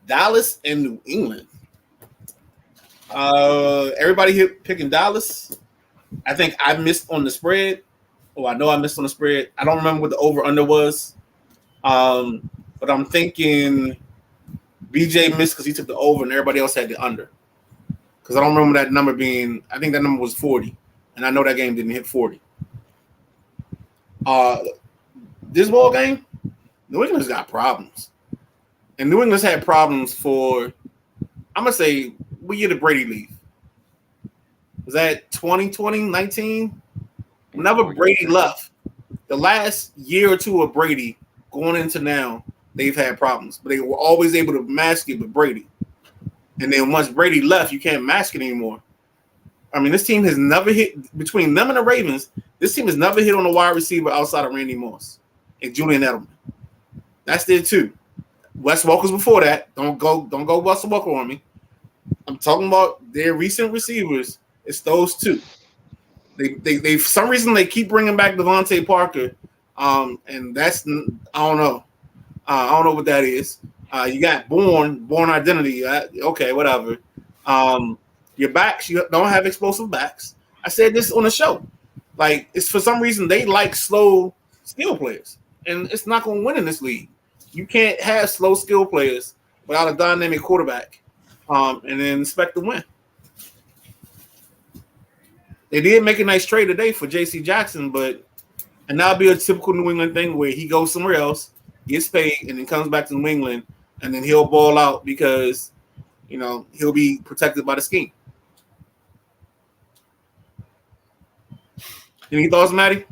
Dallas and New England. Everybody here picking Dallas. I think I missed on the spread. Oh, I know I missed on the spread. I don't remember what the over-under was. But I'm thinking BJ missed because he took the over and everybody else had the under. Because I don't remember that number being, I think that number was 40. And I know that game didn't hit 40. This ball game, New England's got problems. And New England's had problems for, I'm going to say, what year did Brady leave? Was that 2020, 19? Whenever Brady left, the last year or two of Brady going into now, they've had problems, but they were always able to mask it with Brady. And then once Brady left, you can't mask it anymore. I mean, this team has never hit between them and the Ravens. This team has never hit on a wide receiver outside of Randy Moss and Julian Edelman. That's there too. Wes Welker's before that. Don't go Wes Welker on me. I'm talking about their recent receivers. It's those two. They for some reason they keep bringing back Devontae Parker, and that's I don't know. I don't know what that is. You got Born Identity. Okay, whatever. Your backs, you don't have explosive backs. I said this on the show. Like, it's for some reason they like slow skill players, and it's not going to win in this league. You can't have slow skill players without a dynamic quarterback, and then expect to win. They did make a nice trade today for J.C. Jackson, and that'll be a typical New England thing where he goes somewhere else, gets paid, and then comes back to New England, and then he'll ball out because, he'll be protected by the scheme. Any thoughts, Matty?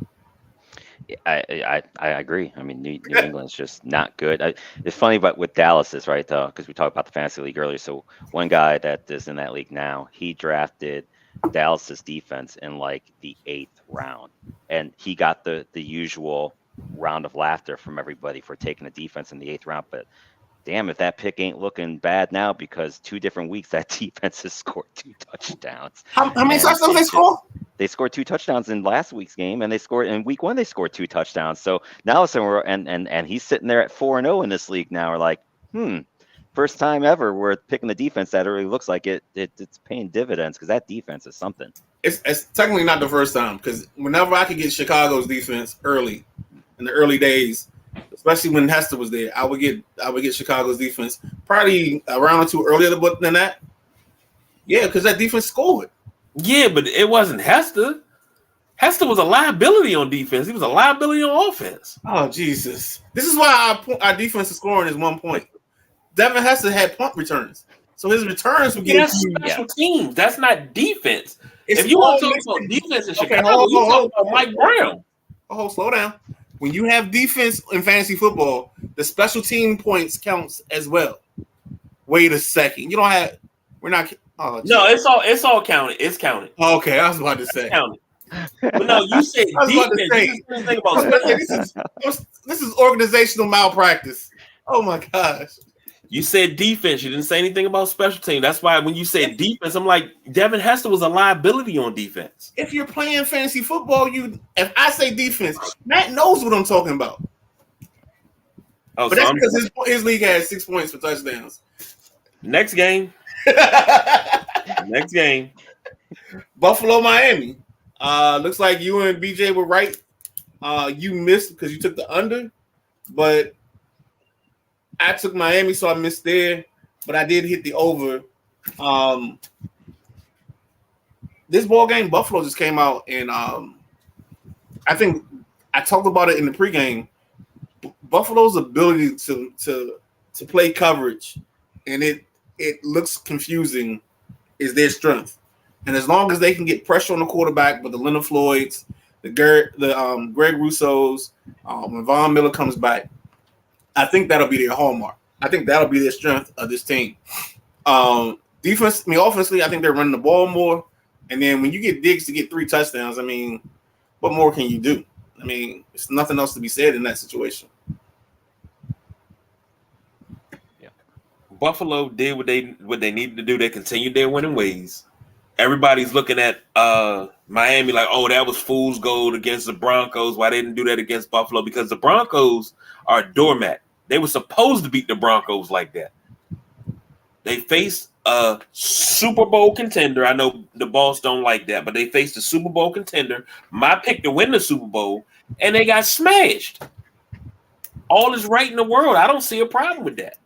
I agree. I mean, New England's just not good. It's funny, but with Dallas is right though, because we talked about the fantasy league earlier. So one guy that is in that league now, he drafted Dallas's defense in like the 8th round, and he got the usual round of laughter from everybody for taking the defense in the 8th round. But damn, if that pick ain't looking bad now, because 2 different weeks that defense has scored 2 touchdowns. How many touchdowns they score? They scored 2 touchdowns in last week's game, and they scored in week 1. They scored 2 touchdowns. So now we're and he's sitting there at 4-0 in this league now. We're like, first time ever we're picking the defense that really looks like it's paying dividends, because that defense is something. It's technically not the first time, because whenever I could get Chicago's defense early in the early days, especially when Hester was there, I would get Chicago's defense probably a round or 2 earlier than that. Yeah, because that defense scored. Yeah, but it wasn't Hester. Hester was a liability on defense. He was a liability on offense. Oh, Jesus. This is why our defensive scoring is 1 point. Devin Hester had punt returns. So his returns would get that's special teams. That's not defense. If you want to talk about defense in Chicago, you talk about Mike Brown. Oh, slow down. When you have defense in fantasy football, the special team points counts as well. Wait a second. You don't have – we're not – oh, no, it's all counted. It's counted. Oh, okay, I was about to say. It's counted. But no, you said defense. You think about this is organizational malpractice. Oh, my gosh. You said defense. You didn't say anything about special team. That's why when you said defense, I'm like, Devin Hester was a liability on defense. If you're playing fantasy football, if I say defense, Matt knows what I'm talking about. Oh, but that's because his league has 6 points for touchdowns. Next game. Next game. Buffalo, Miami. Looks like you and BJ were right. You missed because you took the under, but I took Miami, so I missed there. But I did hit the over. This ball game, Buffalo just came out, and I think I talked about it in the pregame. Buffalo's ability to play coverage, and it looks confusing, is their strength. And as long as they can get pressure on the quarterback with the Leonard Floyds, the Greg Russos, when Von Miller comes back, I think that'll be their hallmark. I think that'll be their strength of this team. Offensively, I think they're running the ball more. And then when you get Diggs to get 3 touchdowns, I mean, what more can you do? I mean, there's nothing else to be said in that situation. Yeah. Buffalo did what they needed to do. They continued their winning ways. Everybody's looking at Miami like, oh, that was fool's gold against the Broncos. Why they didn't do that against Buffalo? Because the Broncos are a doormat. They were supposed to beat the Broncos like that. They faced a Super Bowl contender. I know the boss don't like that, but they faced a Super Bowl contender. My pick to win the Super Bowl, and they got smashed. All is right in the world. I don't see a problem with that.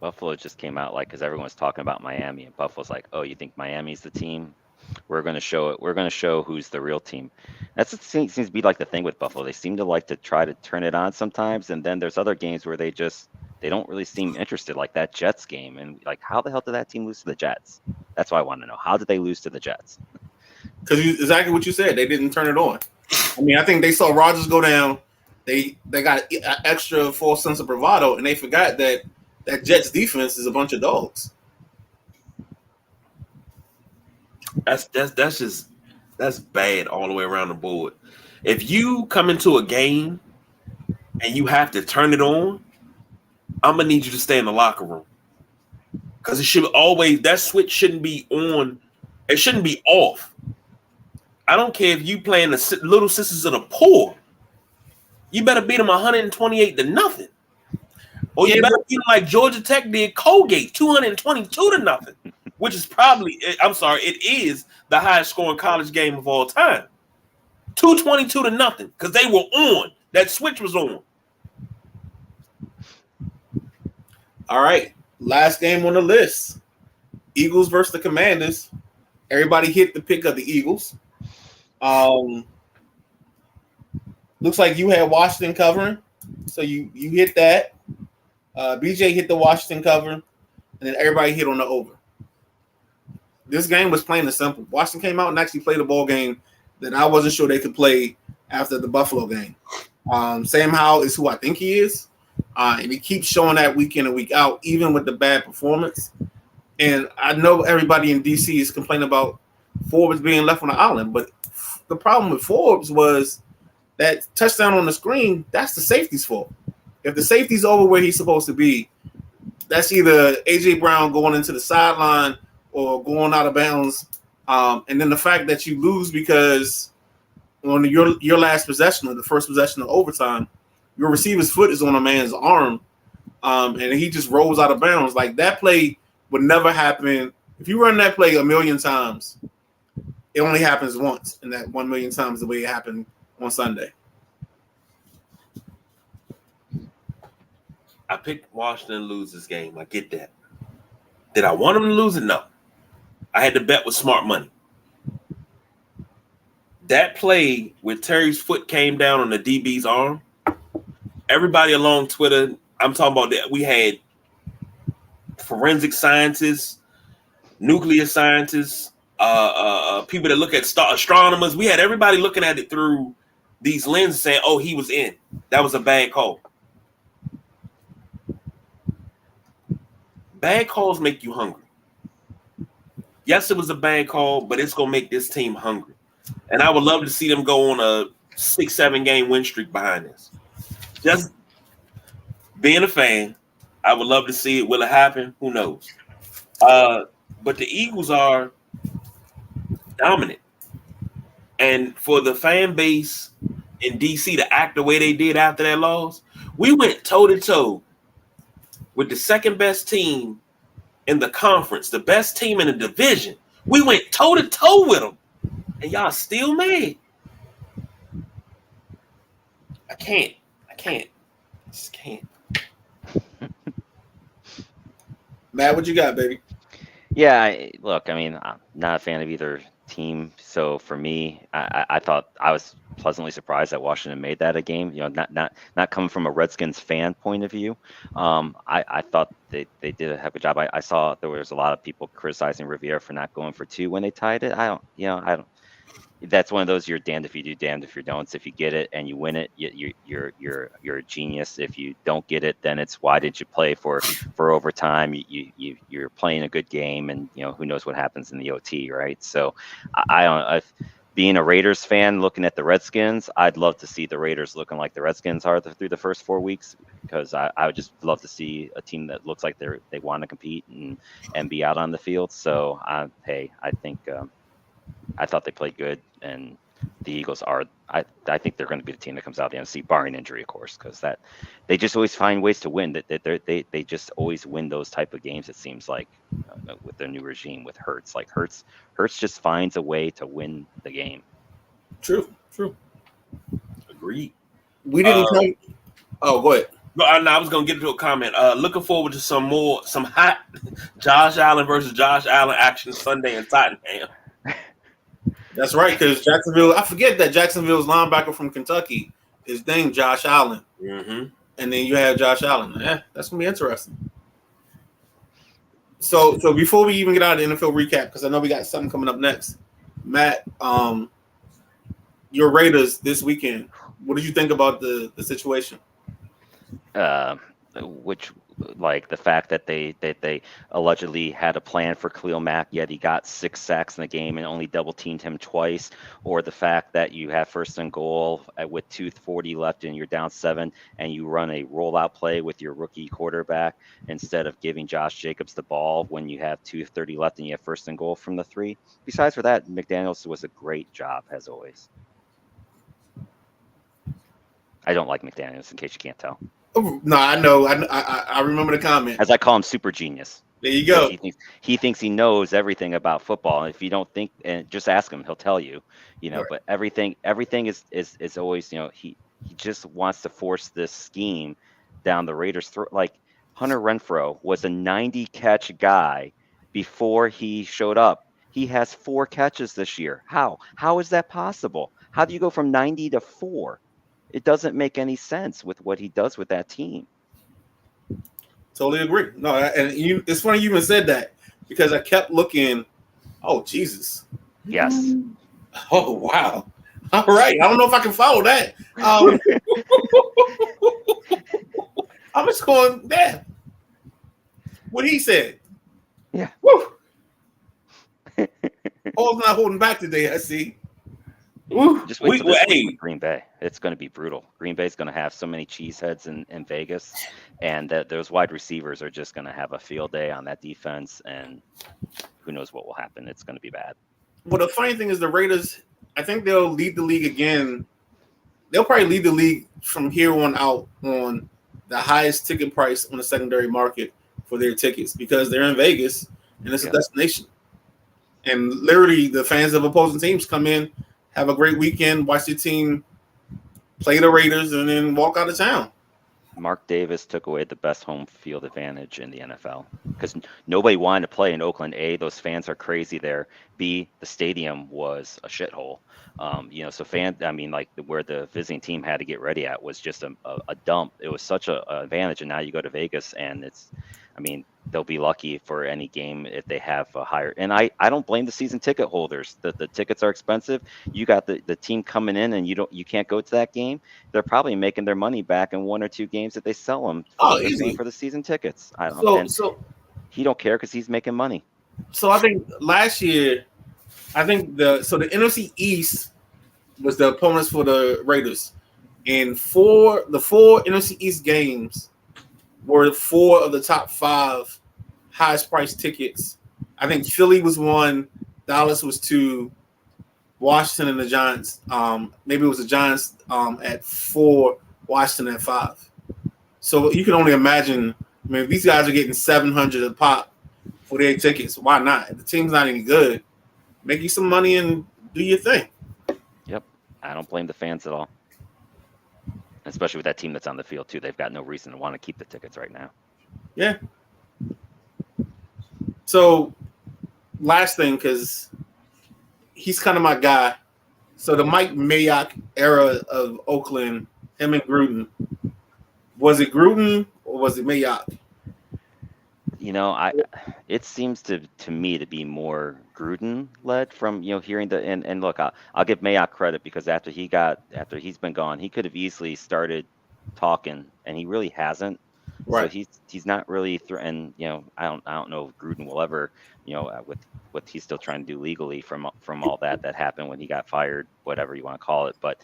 Buffalo just came out because everyone's talking about Miami, and Buffalo's like, oh, you think Miami's the team? We're going to show it. We're going to show who's the real team. That's what seems to be like the thing with Buffalo. They seem to like to try to turn it on sometimes, and then there's other games where they don't really seem interested, like that Jets game. And like, how the hell did that team lose to the Jets? That's what I want to know. How did they lose to the Jets? Because exactly what you said. They didn't turn it on. I mean, I think they saw Rodgers go down, they got an extra false sense of bravado, and they forgot that Jets defense is a bunch of dogs. That's bad all the way around the board. If you come into a game and you have to turn it on, I'm gonna need you to stay in the locker room because it should always that switch shouldn't be on. It shouldn't be off. I don't care if you playing the Little Sisters of the Poor. You better beat them 128-0, or you better beat them like Georgia Tech did Colgate 222-0, which is probably it is the highest scoring college game of all time. 222-0 because they were on. That switch was on. All right, last game on the list: Eagles versus the Commanders. Everybody hit the pick of the Eagles. Looks like you had Washington covering, so you hit that. BJ hit the Washington cover, and then everybody hit on the over. This game was plain and simple. Washington came out and actually played a ball game that I wasn't sure they could play after the Buffalo game. Sam Howell is who I think he is, and he keeps showing that week in and week out, even with the bad performance. And I know everybody in DC is complaining about Forbes being left on the island, but the problem with Forbes was that touchdown on the screen, that's the safety's fault. If the safety's over where he's supposed to be, that's either A.J. Brown going into the sideline or going out of bounds. And then the fact that you lose because on your last possession or the first possession of overtime, your receiver's foot is on a man's arm, and he just rolls out of bounds. Like, that play would never happen. If you run that play a million times, it only happens once, and that 1 million times the way it happened on Sunday. I picked Washington to lose this game. I get that. Did I want them to lose it? No. I had to bet with smart money. That play where Terry's foot came down on the DB's arm, everybody along Twitter, I'm talking about that. We had forensic scientists, nuclear scientists, people that look at astronomers. We had everybody looking at it through these lenses saying, oh, he was in. That was a bad call. Bad calls make you hungry. Yes, it was a bad call, but it's going to make this team hungry. And I would love to see them go on a 6-7 game win streak behind this. Just being a fan, I would love to see it. Will it happen? Who knows? But the Eagles are dominant. And for the fan base in DC to act the way they did after that loss, we went toe-to-toe with the second best team in the conference, the best team in the division. We went toe-to-toe with them, and y'all still mad. I can't. I just can't. Matt, what you got, baby? Yeah, look, I mean, I'm not a fan of either team. So for me, I thought I was pleasantly surprised that Washington made that a game. You know, not coming from a Redskins fan point of view. I thought they did a heck of a job. I saw there was a lot of people criticizing Riviera for not going for two when they tied it. I don't. That's one of those, you're damned if you do, damned if you don't. So if you get it and you win it, you're a genius. If you don't get it, then it's why did you play for overtime? You're playing a good game, and you know who knows what happens in the OT, right? So I don't. Being a Raiders fan, looking at the Redskins, I'd love to see the Raiders looking like the Redskins are through the first 4 weeks, because I would just love to see a team that looks like they want to compete and be out on the field. So I think. I thought they played good, and the Eagles are. I think they're going to be the team that comes out of the NFC, barring injury, of course, because that they just always find ways to win. They just always win those type of games. It seems like with their new regime with Hurts, like Hurts just finds a way to win the game. True. Agreed. We didn't come. Oh, go ahead. No, I was going to get into a comment. Looking forward to some hot Josh Allen versus Josh Allen action Sunday in Tottenham. That's right, because Jacksonville, I forget that Jacksonville's linebacker from Kentucky is named Josh Allen. Mm-hmm. And then you have Josh Allen. Yeah, that's going to be interesting. So before we even get out of the NFL recap, because I know we got something coming up next, Matt, your Raiders this weekend, What did you think about the situation? Which, like the fact that they allegedly had a plan for Khalil Mack, yet he got 6 sacks in the game and only double teamed him twice, or the fact that you have first and goal with 2:40 left and you're down 7, and you run a rollout play with your rookie quarterback instead of giving Josh Jacobs the ball when you have 2:30 left and you have first and goal from the 3. Besides for that, McDaniels was a great job as always. I don't like McDaniels, in case you can't tell. Oh, no, I know. I remember the comment. As I call him, super genius. There you go. He thinks he knows everything about football. And if you don't think, and just ask him, he'll tell you. Right. But everything is always, he just wants to force this scheme down the Raiders' throat. Like Hunter Renfrow was a 90 catch guy before he showed up. He has 4 catches this year. How is that possible? How do you go from 90 to 4? It doesn't make any sense with what he does with that team. Totally agree. No, and it's funny you even said that because I kept looking. Oh, Jesus. Yes. Oh, wow. All right. I don't know if I can follow that. I'm just going there. What he said. Yeah. Woo. All's not holding back today, I see. Just wait for this week with Green Bay. It's going to be brutal. Green Bay's going to have so many cheeseheads in Vegas, and that those wide receivers are just going to have a field day on that defense, and who knows what will happen. It's going to be bad. Well, the funny thing is the Raiders, I think they'll lead the league again. They'll probably lead the league from here on out on the highest ticket price on the secondary market for their tickets because they're in Vegas, and it's a destination. And literally the fans of opposing teams come in, have a great weekend, watch your team play the Raiders, and then walk out of town. Mark Davis took away the best home field advantage in the NFL because nobody wanted to play in Oakland. A, those fans are crazy there. B, the stadium was a shithole. So where the visiting team had to get ready at was just a dump. It was such an advantage. And now you go to Vegas and they'll be lucky for any game if they have a higher. And I don't blame the season ticket holders. The tickets are expensive. You got the team coming in and you can't go to that game. They're probably making their money back in 1 or 2 games that they sell them for the season tickets. So he don't care because he's making money. So I think last year, the NFC East was the opponents for the Raiders. And for the 4 NFC East games were 4 of the top 5 highest priced tickets. I think Philly was 1, Dallas was 2, Washington and the Giants. Maybe it was the Giants at 4, Washington at 5. So you can only imagine. If these guys are getting $700 a pop for their tickets, why not? If the team's not any good, make you some money and do your thing. Yep, I don't blame the fans at all. Especially with that team that's on the field too. They've got no reason to want to keep the tickets right now. Yeah. So last thing, because he's kind of my guy. So the Mike Mayock era of Oakland, him and Gruden. Was it Gruden or was it Mayock? It seems to me to be more Gruden led from hearing the and look, I'll give Mayock credit because after he's been gone, he could have easily started talking and he really hasn't. Right. So he's not really and I don't know if Gruden will ever with what he's still trying to do legally from all that happened when he got fired, whatever you want to call it, but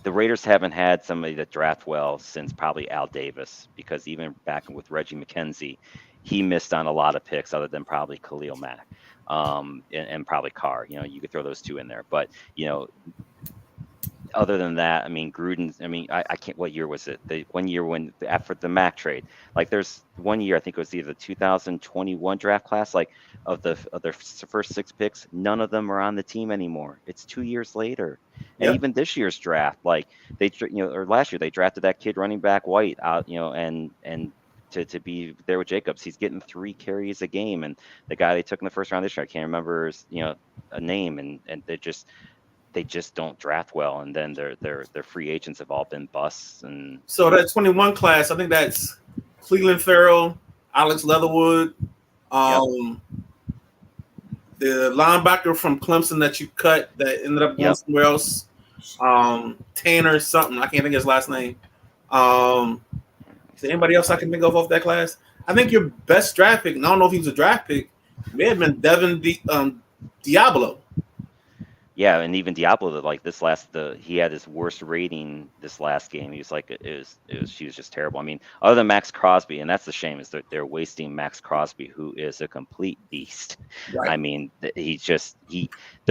the Raiders haven't had somebody that draft well since probably Al Davis, because even back with Reggie McKenzie, he missed on a lot of picks other than probably Khalil Mack and probably Carr. You could throw those 2 in there. But, other than that, Gruden, I can't, what year was it? The 1 year when after the Mack trade, like there's 1 year, I think it was either the 2021 draft class, like of their first 6 picks, none of them are on the team anymore. It's 2 years later. And even this year's draft, like or last year, they drafted that kid running back White out, and to be there with Jacobs. He's getting 3 carries a game. And the guy they took in the first round this year, I can't remember his, a name, and they just don't draft well. And then their free agents have all been busts. And so that 21 class, I think that's Cleveland Farrell, Alex Leatherwood, the linebacker from Clemson that you cut that ended up going somewhere else. Tanner something. I can't think of his last name. Is there anybody else I can think of off that class? I think your best draft pick, and I don't know if he was a draft pick, may have been Devin Diablo. Yeah, and even Diablo, like he had his worst rating this last game. He was like, she was just terrible. I mean, other than Max Crosby, and that's the shame, is that they're wasting Max Crosby, who is a complete beast. Right. I mean, there's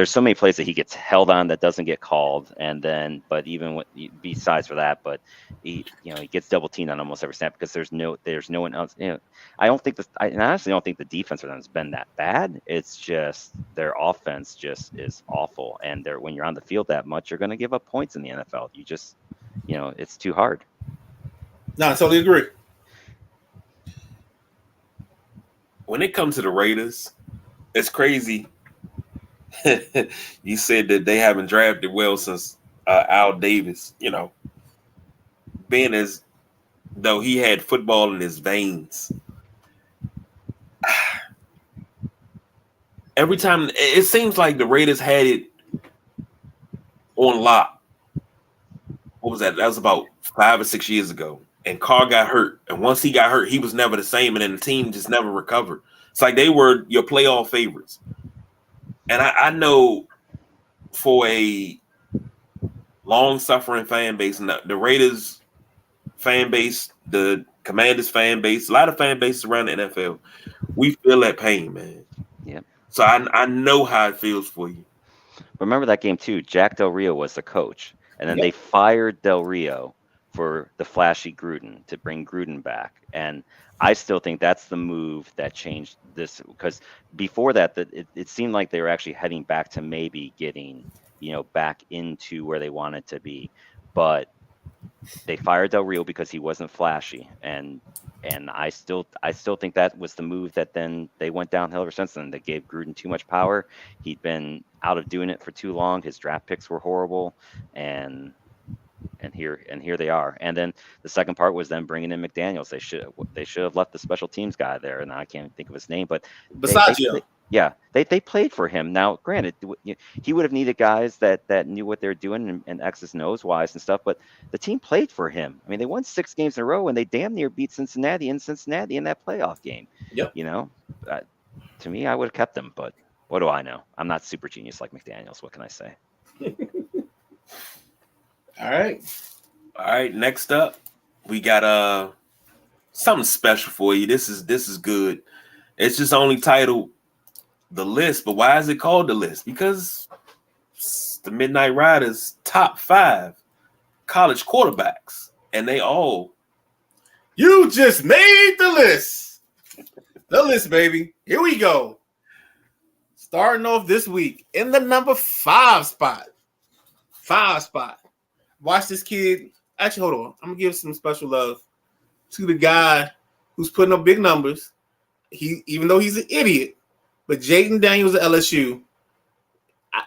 so many plays that he gets held on that doesn't get called, and then, but even besides for that, but he gets double teamed on almost every snap because there's no one else. I honestly don't think the defense for them has been that bad. It's just their offense just is awful. And when you're on the field that much, you're going to give up points in the NFL. You just, it's too hard. No, I totally agree. When it comes to the Raiders, it's crazy. You said that they haven't drafted well since Al Davis, being as though he had football in his veins. Every time it seems like the Raiders had it on lock. What was that? That was about 5 or 6 years ago. And Carr got hurt. And once he got hurt, he was never the same. And then the team just never recovered. It's like they were your playoff favorites. And I know for a long-suffering fan base, and the Raiders fan base, the Commanders fan base, a lot of fan bases around the NFL, we feel that pain, man. Yeah. So I know how it feels for you. Remember that game too. Jack Del Rio was the coach, and then they fired Del Rio for the flashy Gruden to bring Gruden back. And I still think that's the move that changed this, because before that, it seemed like they were actually heading back to maybe getting, back into where they wanted to be. But they fired Del Rio because he wasn't flashy, and I still think that was the move that then they went downhill ever since then. They gave Gruden too much power. He'd been out of doing it for too long. His draft picks were horrible, and here they are. And then the second part was them bringing in McDaniels. They should have left the special teams guy there, and I can't think of his name, but they played for him. Now, granted, he would have needed guys that knew what they're doing and X's and O's wise and stuff, but the team played for him. I mean, they won 6 games in a row, and they damn near beat Cincinnati in that playoff game. Yep. To me, I would have kept them, but what do I know? I'm not super genius like McDaniels. What can I say? All right. Next up, we got something special for you. This is good. It's just only titled The List, but why is it called The List? Because it's the Midnight Riders top 5 college quarterbacks, and they all. You just made the list. The list, baby. Here we go. Starting off this week in the number 5 spot. 5 spot. Watch this kid. Actually, hold on. I'm gonna give some special love to the guy who's putting up big numbers. Even though he's an idiot, but Jaden Daniels at LSU,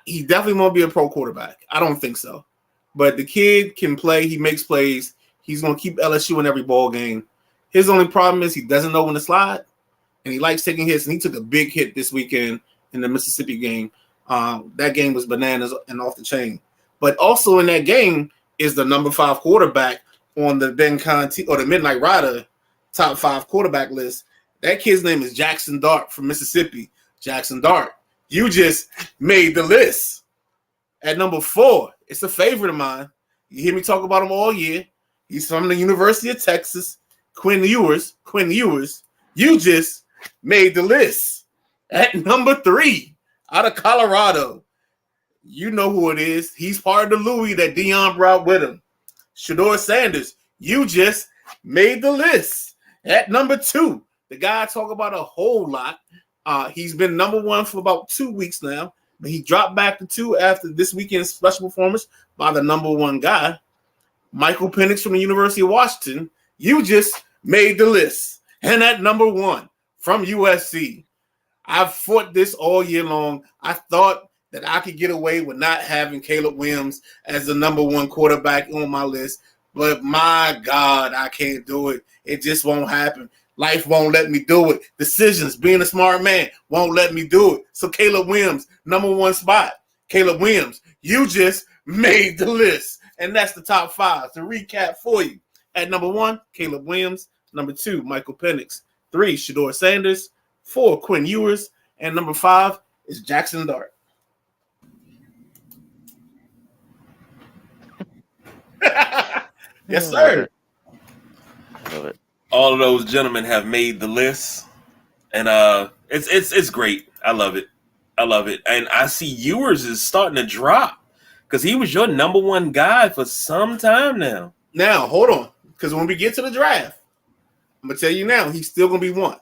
he definitely won't be a pro quarterback. I don't think so. But the kid can play. He makes plays. He's gonna keep LSU in every ball game. His only problem is he doesn't know when to slide, and he likes taking hits. And he took a big hit this weekend in the Mississippi game. That game was bananas and off the chain. But also in that game is the number 5 quarterback on the Ben Conti or the Midnight Rider top 5 quarterback list. That kid's name is Jackson Dart from Mississippi. Jackson Dart, you just made the list. At number 4, it's a favorite of mine. You hear me talk about him all year. He's from the University of Texas. Quinn Ewers, you just made the list. At number 3, out of Colorado, you know who it is. He's part of the Louis that Dion brought with him. Shedeur Sanders, you just made the list. At number 2, the guy I talk about a whole lot. He's been number 1 for about 2 weeks now, but he dropped back to 2 after this weekend's special performance by the number 1 guy, Michael Penix from the University of Washington. You just made the list. And at number 1 from USC, I've fought this all year long. I thought that I could get away with not having Caleb Williams as the number 1 quarterback on my list. But my God, I can't do it. It just won't happen. Life won't let me do it. Decisions, being a smart man, won't let me do it. So Caleb Williams, number 1 spot. Caleb Williams, you just made the list. And that's the top 5. To recap for you. At number 1, Caleb Williams. Number 2, Michael Penix. 3, Shedeur Sanders. 4, Quinn Ewers. And number 5 is Jackson Dart. Yes, sir. Love it. All of those gentlemen have made the list, and it's great. I love it. And I see Ewers is starting to drop because he was your number 1 guy for some time now. Now, hold on, because when we get to the draft, I'm gonna tell you now, he's still gonna be 1.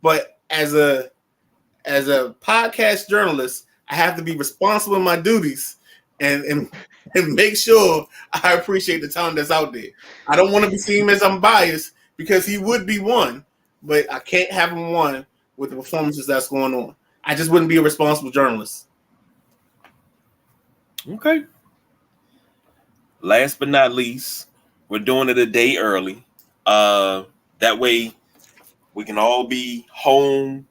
But as a podcast journalist, I have to be responsible in my duties and make sure I appreciate the talent that's out there. I don't want to be seen as I'm biased because he would be 1, but I can't have him 1 with the performances that's going on. I just wouldn't be a responsible journalist. Okay. Last but not least, we're doing it a day early. That way we can all be home,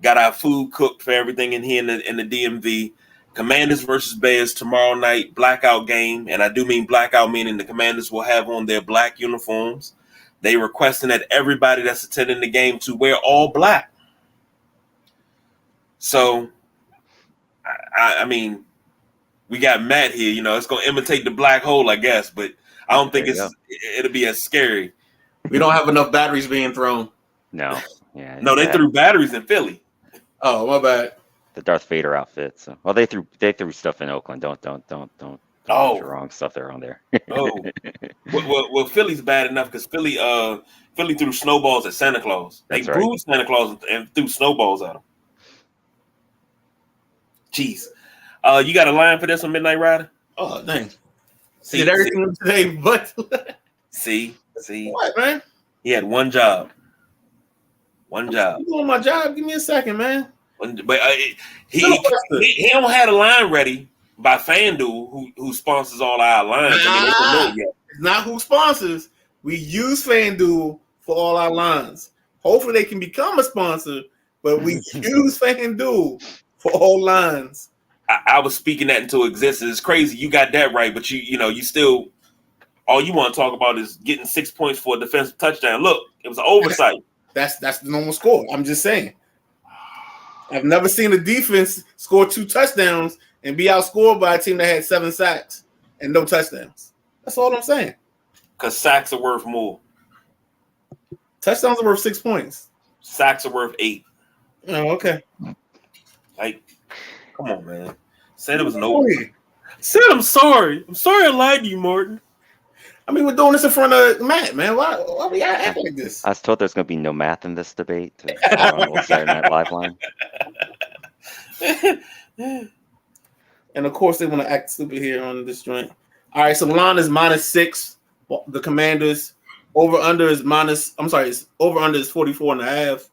got our food cooked for everything in here in the DMV. Commanders versus Bears tomorrow night, blackout game. And I do mean blackout, meaning the Commanders will have on their black uniforms. They requesting that everybody that's attending the game to wear all black. So, I mean, we got Matt here. You know, it's going to imitate the black hole, I guess. But I don't think it'll be as scary. We don't have enough batteries being thrown. No. Yeah. No, they threw batteries in Philly. Oh, my bad. The Darth Vader outfit. So, well, they threw stuff in Oakland. Don't Oh, the wrong stuff there on there. Oh, well, Philly's bad enough because Philly threw snowballs at Santa Claus. They booed Santa Claus and threw snowballs at him. Jeez, you got a line for this on Midnight Rider? Oh, dang! Did everything today, but see, what, man? He had one job. I'm doing my job. Give me a second, man. But he don't have a line ready by FanDuel, who sponsors all our lines. It's not who sponsors. We use FanDuel for all our lines. Hopefully, they can become a sponsor, but we use FanDuel for all lines. I was speaking that into existence. It's crazy. You got that right, but you still all you want to talk about is getting 6 points for a defensive touchdown. Look, it was an oversight. That's the normal score. I'm just saying. I've never seen a defense score 2 touchdowns and be outscored by a team that had 7 sacks and no touchdowns. That's all I'm saying. Because sacks are worth more. Touchdowns are worth 6 points. Sacks are worth 8. Oh, okay. Like, come on, man. Said it was no. Said I'm sorry. I'm sorry I lied to you, Martin. I mean, we're doing this in front of Matt, man. Why we gotta act like this? I was told there's going to be no math in this debate. Saturday Night Live line. And of course, they want to act stupid here on this joint. All right, so the line is -6. The Commanders over under is over under is 44.5.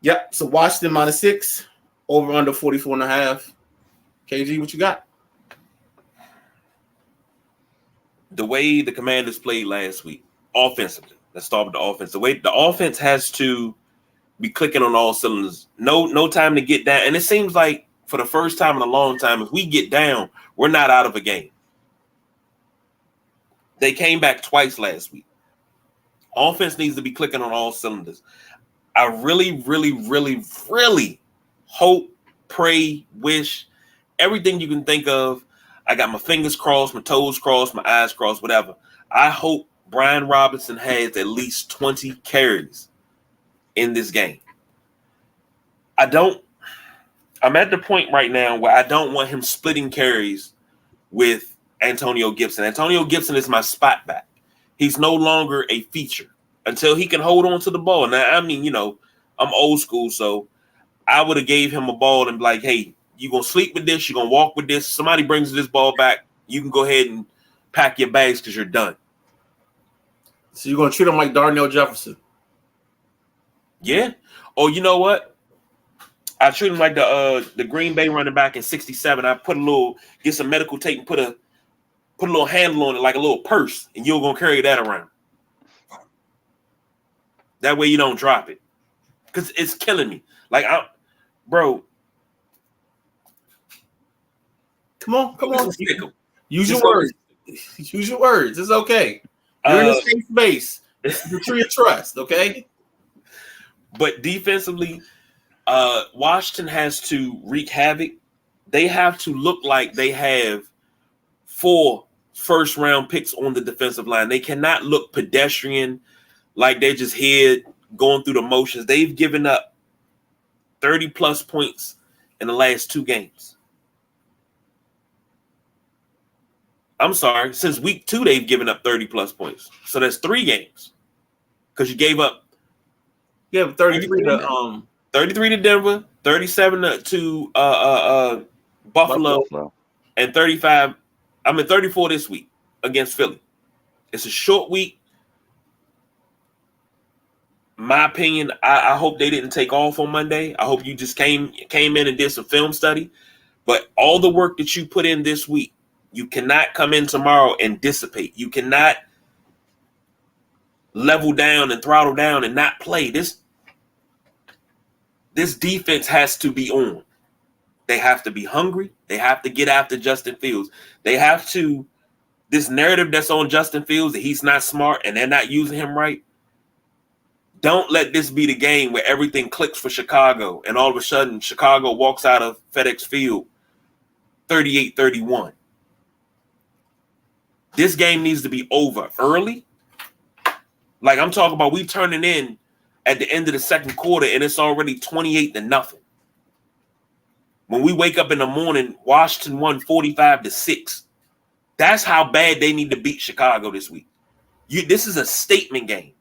Yep. So Washington -6, over under 44.5. KG, what you got? The way the Commanders played last week, offensively. Let's start with the offense. The way the offense has to be clicking on all cylinders. No time to get down. And it seems like for the first time in a long time, if we get down, we're not out of a game. They came back twice last week. Offense needs to be clicking on all cylinders. I really, really, really, really hope, pray, wish, everything you can think of. I got my fingers crossed, my toes crossed, my eyes crossed, whatever. I hope Brian Robinson has at least 20 carries in this game. I'm at the point right now where I don't want him splitting carries with Antonio Gibson. Antonio Gibson is my spot back. He's no longer a feature until he can hold on to the ball. Now, I mean, I'm old school, so I would have gave him a ball and be like, hey, you're going to sleep with this, you're going to walk with this. Somebody brings this ball back, you can go ahead and pack your bags because you're done. So you're going to treat him like Darnell Jefferson? Yeah. Or you know what? I treat him like the Green Bay running back in '67. I get some medical tape and put a little handle on it like a little purse, and you're gonna carry that around. That way you don't drop it. Because it's killing me. Like, bro. Come on. Use your Just words. Use your words. It's okay. You're in a safe space. It's the tree of trust, okay? But defensively, Washington has to wreak havoc. They have to look like they have 4 first-round picks on the defensive line. They cannot look pedestrian, like they're just here going through the motions. They've given up 30-plus points in the last 2 games. I'm sorry, since week 2, they've given up 30-plus points. So that's 3 games. Because you gave up 33 to Denver, 37 to Buffalo, and 34 this week against Philly. It's a short week. My opinion, I hope they didn't take off on Monday. I hope you just came in and did some film study. But all the work that you put in this week, you cannot come in tomorrow and dissipate. You cannot level down and throttle down and not play. This defense has to be on. They have to be hungry. They have to get after Justin Fields. They have to, this narrative that's on Justin Fields that he's not smart and they're not using him right, don't let this be the game where everything clicks for Chicago and all of a sudden Chicago walks out of FedEx Field 38-31. This game needs to be over early. Like I'm talking about, we turning in at the end of the second quarter and it's already 28-0. When we wake up in the morning, Washington won 45-6. That's how bad they need to beat Chicago this week. This is a statement game.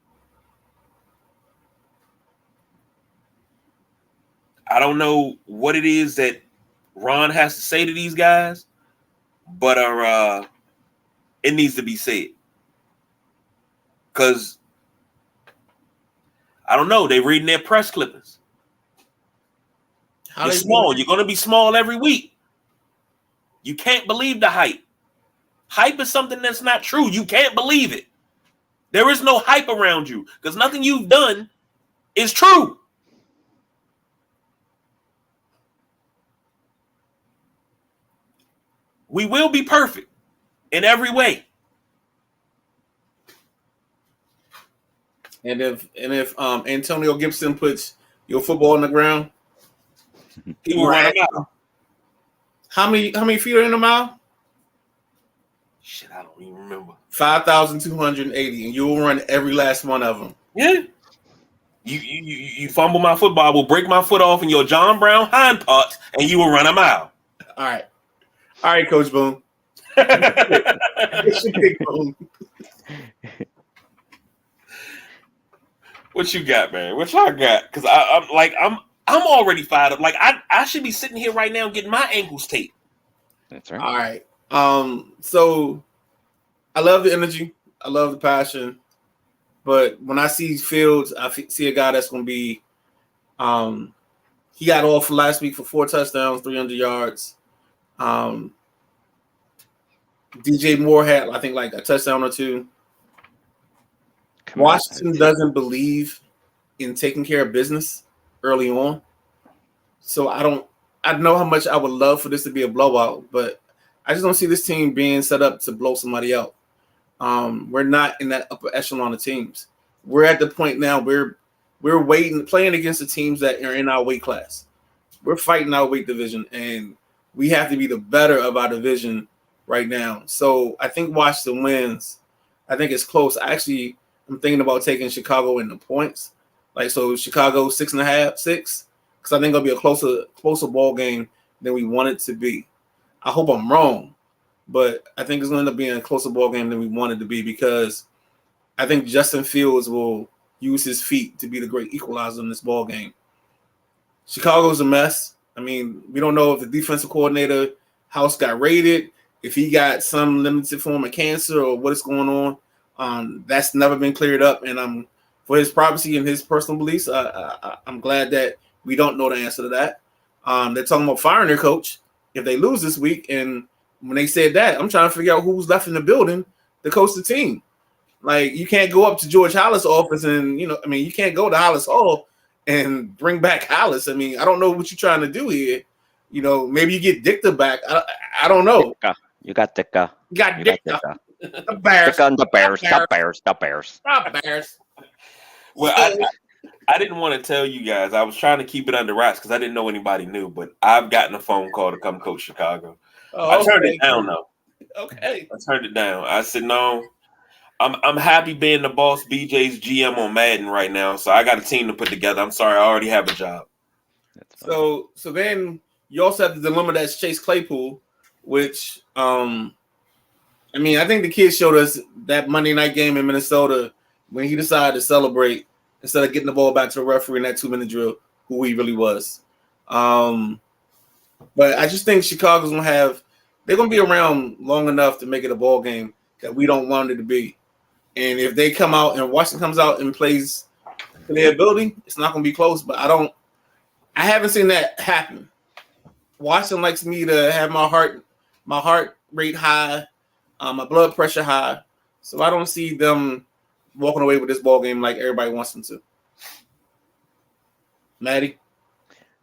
I don't know what it is that Ron has to say to these guys, but it needs to be said. Because I don't know, they're reading their press clippings. You're small. You're going to be small every week. You can't believe the hype. Hype is something that's not true. You can't believe it. There is no hype around you because nothing you've done is true. We will be perfect in every way. And if Antonio Gibson puts your football on the ground, he will run a mile. How many feet are in a mile? Shit, I don't even remember. 5,280, and you will run every last one of them. Yeah. You fumble my football, I will break my foot off in your John Brown hind parts, and you will run a mile. All right, Coach Boone. It's your pick, Boone. What you got, man? What y'all got? Because I'm already fired up. Like I should be sitting here right now getting my ankles taped. That's right. All right. So I love the energy. I love the passion. But when I see Fields, I see a guy that's going to be he got off last week for 4 touchdowns, 300 yards. DJ Moore had, I think, like a touchdown or 2. Washington doesn't believe in taking care of business early on. So I know how much I would love for this to be a blowout, but I just don't see this team being set up to blow somebody out. We're not in that upper echelon of teams. We're at the point now where we're playing against the teams that are in our weight class. We're fighting our weight division, and we have to be the better of our division right now. So I think Washington wins. I think it's close. Actually, I'm thinking about taking Chicago in the points. Like, so Chicago 6.5, 6, because I think it'll be a closer ball game than we want it to be. I hope I'm wrong, but I think it's going to end up being a closer ball game than we want it to be because I think Justin Fields will use his feet to be the great equalizer in this ball game. Chicago's a mess. I mean, we don't know if the defensive coordinator house got raided, if he got some limited form of cancer or what is going on. That's never been cleared up, and for his privacy and his personal beliefs, I'm glad that we don't know the answer to that. They're talking about firing their coach if they lose this week, and when they said that, I'm trying to figure out who's left in the building to coach the team. Like you can't go up to George Hollis' office and you can't go to Hollis Hall and bring back Hollis. I mean, I don't know what you're trying to do here. Maybe you get Dicta back. I don't know. You got Dicta. You got Dicta. The Bears. The Bears. The Bears. Well, I didn't want to tell you guys. I was trying to keep it under wraps because I didn't know anybody knew. But I've gotten a phone call to come coach Chicago. I turned it down though. Okay. I turned it down. I said no. I'm happy being the boss. BJ's GM on Madden right now, so I got a team to put together. I'm sorry, I already have a job. So then you also have the dilemma that's Chase Claypool, which I think the kids showed us that Monday night game in Minnesota when he decided to celebrate instead of getting the ball back to the referee in that 2-minute drill, who he really was. But I just think Chicago's they're gonna be around long enough to make it a ball game that we don't want it to be. And if they come out and Washington comes out and plays to their ability, it's not going to be close. But I haven't seen that happen. Washington likes me to have my heart rate high, my blood pressure high. So I don't see them walking away with this ball game like everybody wants them to. Maddie?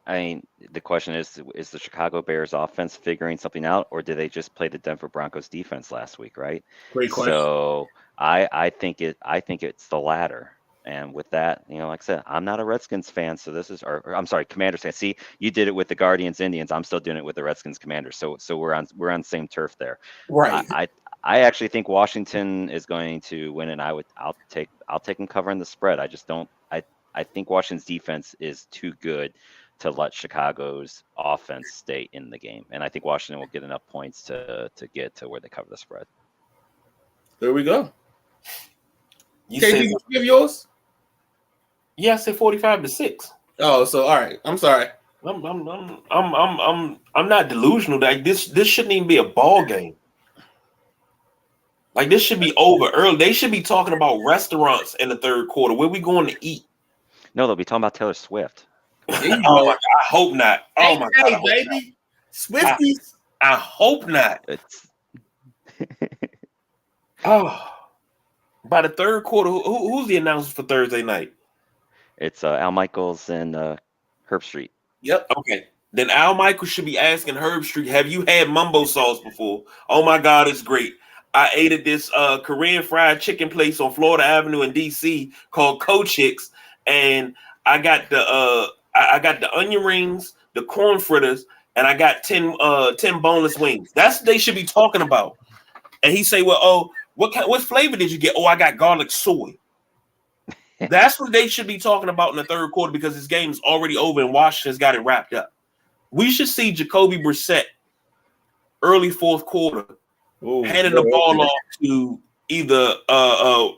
I mean, the question is the Chicago Bears offense figuring something out, or did they just play the Denver Broncos defense last week, right? Great question. So I think it's the latter. And with that, like I said, I'm not a Redskins fan, so this is, or I'm sorry, Commanders fan. See, you did it with the Guardians Indians. I'm still doing it with the Redskins Commanders. So we're on the same turf there. Right. I actually think Washington is going to win, and I'll take them covering the spread. I just don't. I think Washington's defense is too good to let Chicago's offense stay in the game, and I think Washington will get enough points to get to where they cover the spread. There we go. Did you give yours? Yeah, I said 45-6. Oh, so all right. I'm sorry. I'm not delusional. Like this shouldn't even be a ball game. Like this should be over early. They should be talking about restaurants in the third quarter. Where we going to eat? No, they'll be talking about Taylor Swift. Oh my God, I hope not. Oh my God, baby, Swifties. I hope not. By the third quarter, who's the announcer for Thursday night? It's Al Michaels and Herb Street. Yep. Okay. Then Al Michaels should be asking Herb Street, have you had mumbo sauce before? Oh my God, it's great. I ate at this Korean fried chicken place on Florida Avenue in DC called Kochicks, and I got the onion rings, the corn fritters, and I got 10 boneless wings. That's what they should be talking about. And he say, well, what flavor did you get? Oh, I got garlic soy. That's what they should be talking about in the third quarter because this game is already over and Washington's got it wrapped up. We should see Jacoby Brissett early fourth quarter handing the ball off to either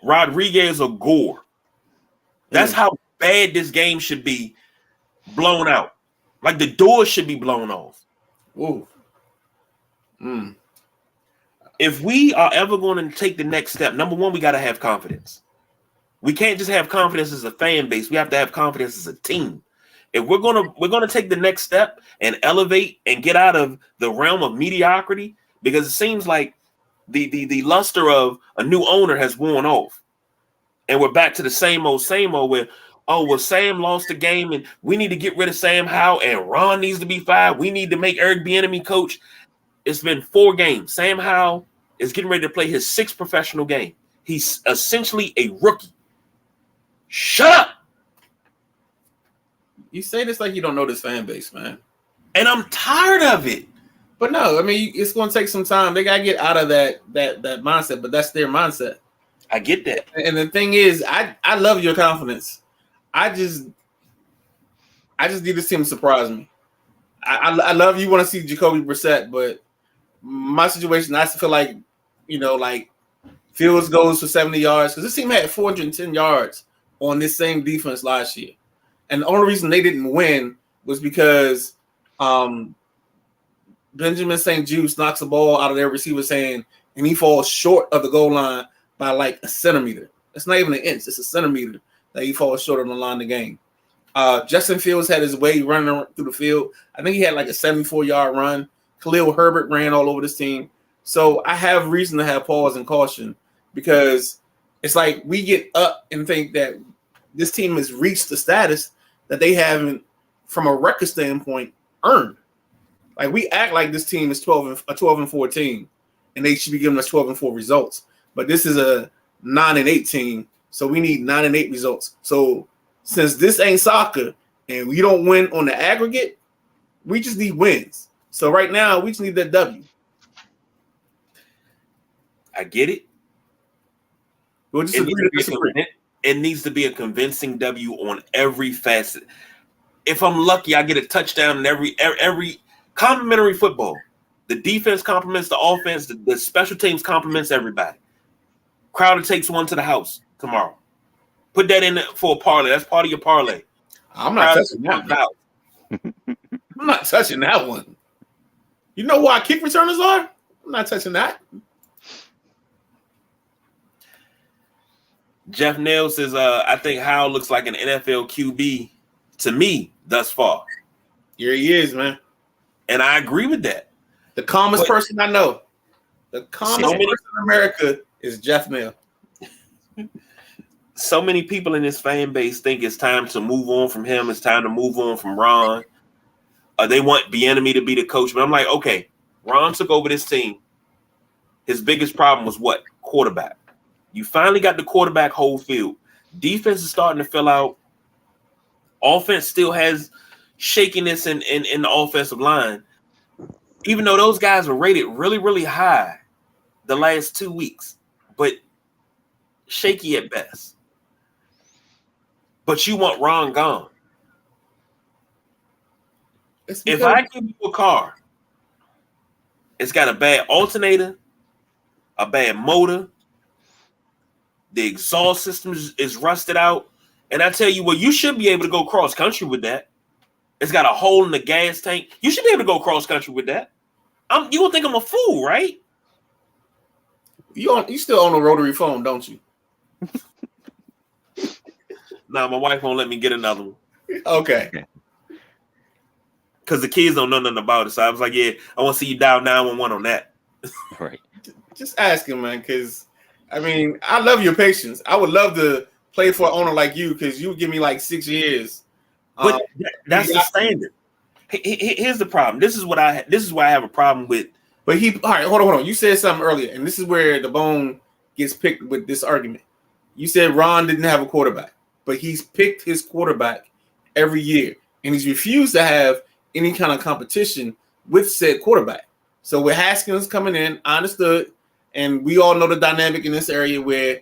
Rodriguez or Gore. That's how bad this game should be blown out. Like the doors should be blown off. Ooh. If we are ever going to take the next step, number one, we got to have confidence. We can't just have confidence as a fan base. We have to have confidence as a team. If we're gonna take the next step and elevate and get out of the realm of mediocrity, because it seems like the luster of a new owner has worn off, and we're back to the same old where Sam lost the game and we need to get rid of Sam Howell and Ron needs to be fired. We need to make Eric Bieniemy coach. It's been 4 games. Sam Howell is getting ready to play his 6th professional game. He's essentially a rookie. Shut up. You say this like you don't know this fan base, man. And I'm tired of it. But no, I mean, it's going to take some time. They got to get out of that mindset, but that's their mindset. I get that. And the thing is, I love your confidence. I just need to see him surprise me. I love you want to see Jacoby Brissett, but my situation, I feel like, like Fields goes for 70 yards because this team had 410 yards on this same defense last year. And the only reason they didn't win was because Benjamin St. Juice knocks the ball out of their receiver's hand and he falls short of the goal line by like a centimeter. It's not even an inch. It's a centimeter that he falls short on the line of the game. Justin Fields had his way running through the field. I think he had like a 74-yard run. Khalil Herbert ran all over this team. So I have reason to have pause and caution because It's like we get up and think that this team has reached the status that they haven't, from a record standpoint, earned. Like we act like this team is 12 and 14, and they should be giving us 12 and 4 results. But this is a 9 and 8 team, so we need 9 and 8 results. So since this ain't soccer and we don't win on the aggregate, we just need wins. So right now we just need that W. I get it. We'll just agree to disagree. It needs to be a convincing W on every facet. If I'm lucky, I get a touchdown in every complimentary football. The defense compliments the offense. The special teams compliments everybody. Crowder takes one to the house tomorrow. Put that in for a parlay. That's part of your parlay. I'm not touching that. I'm not touching that one. You know why kick returners are? I'm not touching that. Jeff Nail says, I think Howell looks like an NFL QB to me thus far. Here he is, man. And I agree with that. The calmest person I know. The calmest person in America is Jeff Nail. So many people in this fan base think it's time to move on from him. It's time to move on from Ron. They want Bieniemy to be the coach. But I'm like, okay, Ron took over this team. His biggest problem was what? Quarterback. You finally got the quarterback whole field. Defense is starting to fill out. Offense still has shakiness in the offensive line. Even though those guys were rated really, really high the last 2 weeks, but shaky at best. But you want Ron gone. If I give you a car, it's got a bad alternator, a bad motor, the exhaust system is rusted out, and I tell you what, you should be able to go cross country with that. It's got a hole in the gas tank. You should be able to go cross country with that. You gonna think I'm a fool, right? You still own a rotary phone, don't you? Nah, my wife won't let me get another one. Okay. Because the kids don't know nothing about it. So I was like, yeah, I want to see you dial 911 on that. Right. Just ask him, man, because, I mean, I love your patience. I would love to play for an owner like you because you would give me like 6 years. But that's the standard. Here's the problem. This is why I have a problem with. But all right, hold on. You said something earlier, and this is where the bone gets picked with this argument. You said Ron didn't have a quarterback, but he's picked his quarterback every year, and he's refused to have any kind of competition with said quarterback. So with Haskins coming in, I understood, and we all know the dynamic in this area where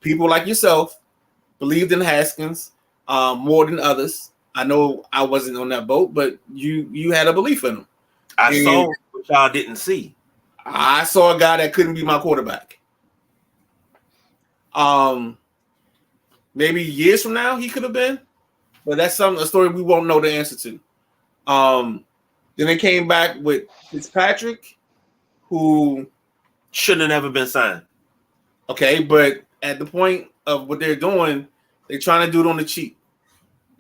people like yourself believed in Haskins more than others. I know I wasn't on that boat, but you had a belief in him. I saw what y'all didn't see. I saw a guy that couldn't be my quarterback. Maybe years from now he could have been, but that's a story we won't know the answer to. Then they came back with Fitzpatrick, who shouldn't have never been signed. Okay, but at the point of what they're doing, they're trying to do it on the cheap.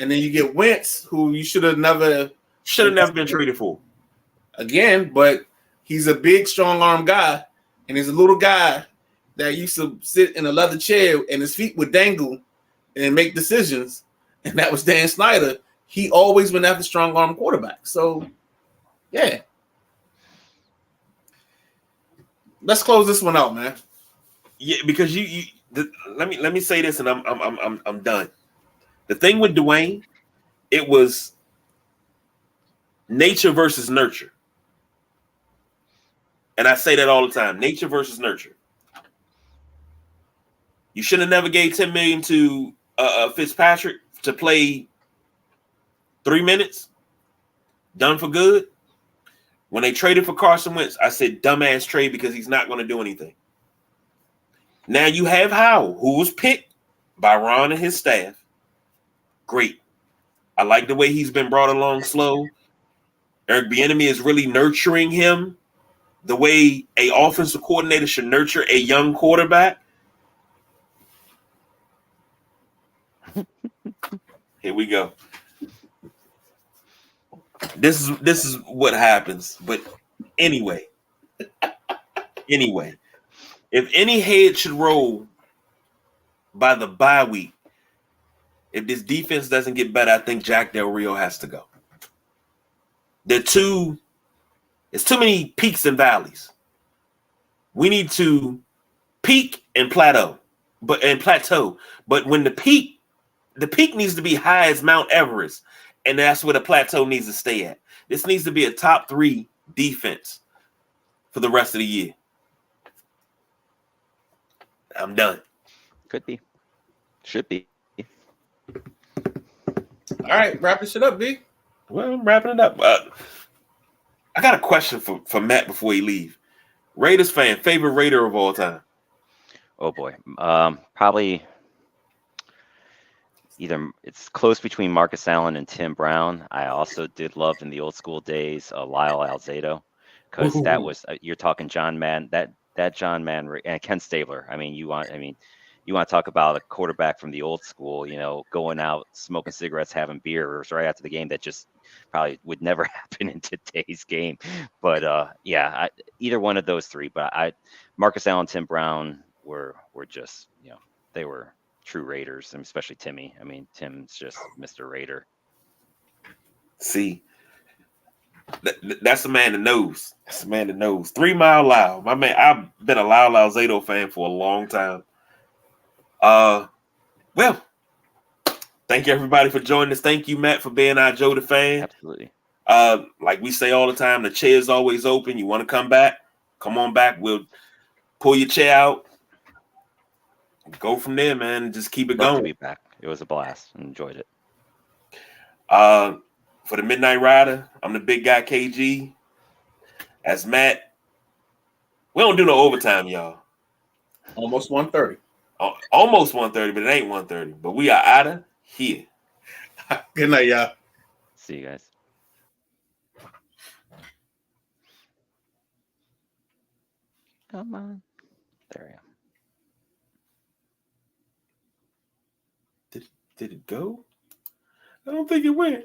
And then you get Wentz, who you should have never been traded for. Again, but he's a big, strong arm guy, and he's a little guy that used to sit in a leather chair and his feet would dangle and make decisions. And that was Dan Snyder. He always went after strong arm quarterback. So, yeah. Let's close this one out, man. Yeah, because let me say this, and I'm done. The thing with Dwayne, it was nature versus nurture. And I say that all the time, nature versus nurture. You should have never gave $10 million to Fitzpatrick to play 3 minutes. Done for good. When they traded for Carson Wentz, I said dumbass trade because he's not going to do anything. Now you have Howell, who was picked by Ron and his staff. Great. I like the way he's been brought along slow. Eric Bieniemy is really nurturing him the way an offensive coordinator should nurture a young quarterback. Here we go. This is what happens. But anyway, if any head should roll by the bye week, if this defense doesn't get better, I think Jack Del Rio has to go. It's too many peaks and valleys. We need to peak and plateau. But when the peak needs to be high as Mount Everest, and that's where the plateau needs to stay at. This needs to be a top 3 defense for the rest of the year. I'm done. Could be. Should be. All right, wrap this shit up, B. Well, I'm wrapping it up. I got a question for Matt before he leave. Raiders fan, favorite Raider of all time? Oh boy, probably either it's close between Marcus Allen and Tim Brown. I also did love in the old school days Lyle Alzado, because that was you're talking John Madden, that John Madden and Ken Stabler. I mean, you want to talk about a quarterback from the old school, going out smoking cigarettes, having beers right after the game. That just probably would never happen in today's game. But either one of those 3. But Marcus Allen, Tim Brown were just, they were true Raiders, and especially Timmy. I mean, Tim's just Mr. Raider. See, that's a man that knows. That's a man that knows. 3 Mile Lyle, my man. I've been a Lyle Alzado fan for a long time. Well, thank you everybody for joining us. Thank you, Matt, for being our Joe the fan. Absolutely. Like we say all the time, the chair is always open. You want to come back? Come on back. We'll pull your chair out. Go from there, man. Just keep it Love going. to be back. It was a blast. Enjoyed it. For the Midnight Rider, I'm the big guy KG. As Matt, we don't do no overtime, y'all. Almost 1:30. Almost 1:30, but it ain't 1:30. But we are out of here. Good night, y'all. See you guys. Come on. There we go. Did it go? I don't think it went.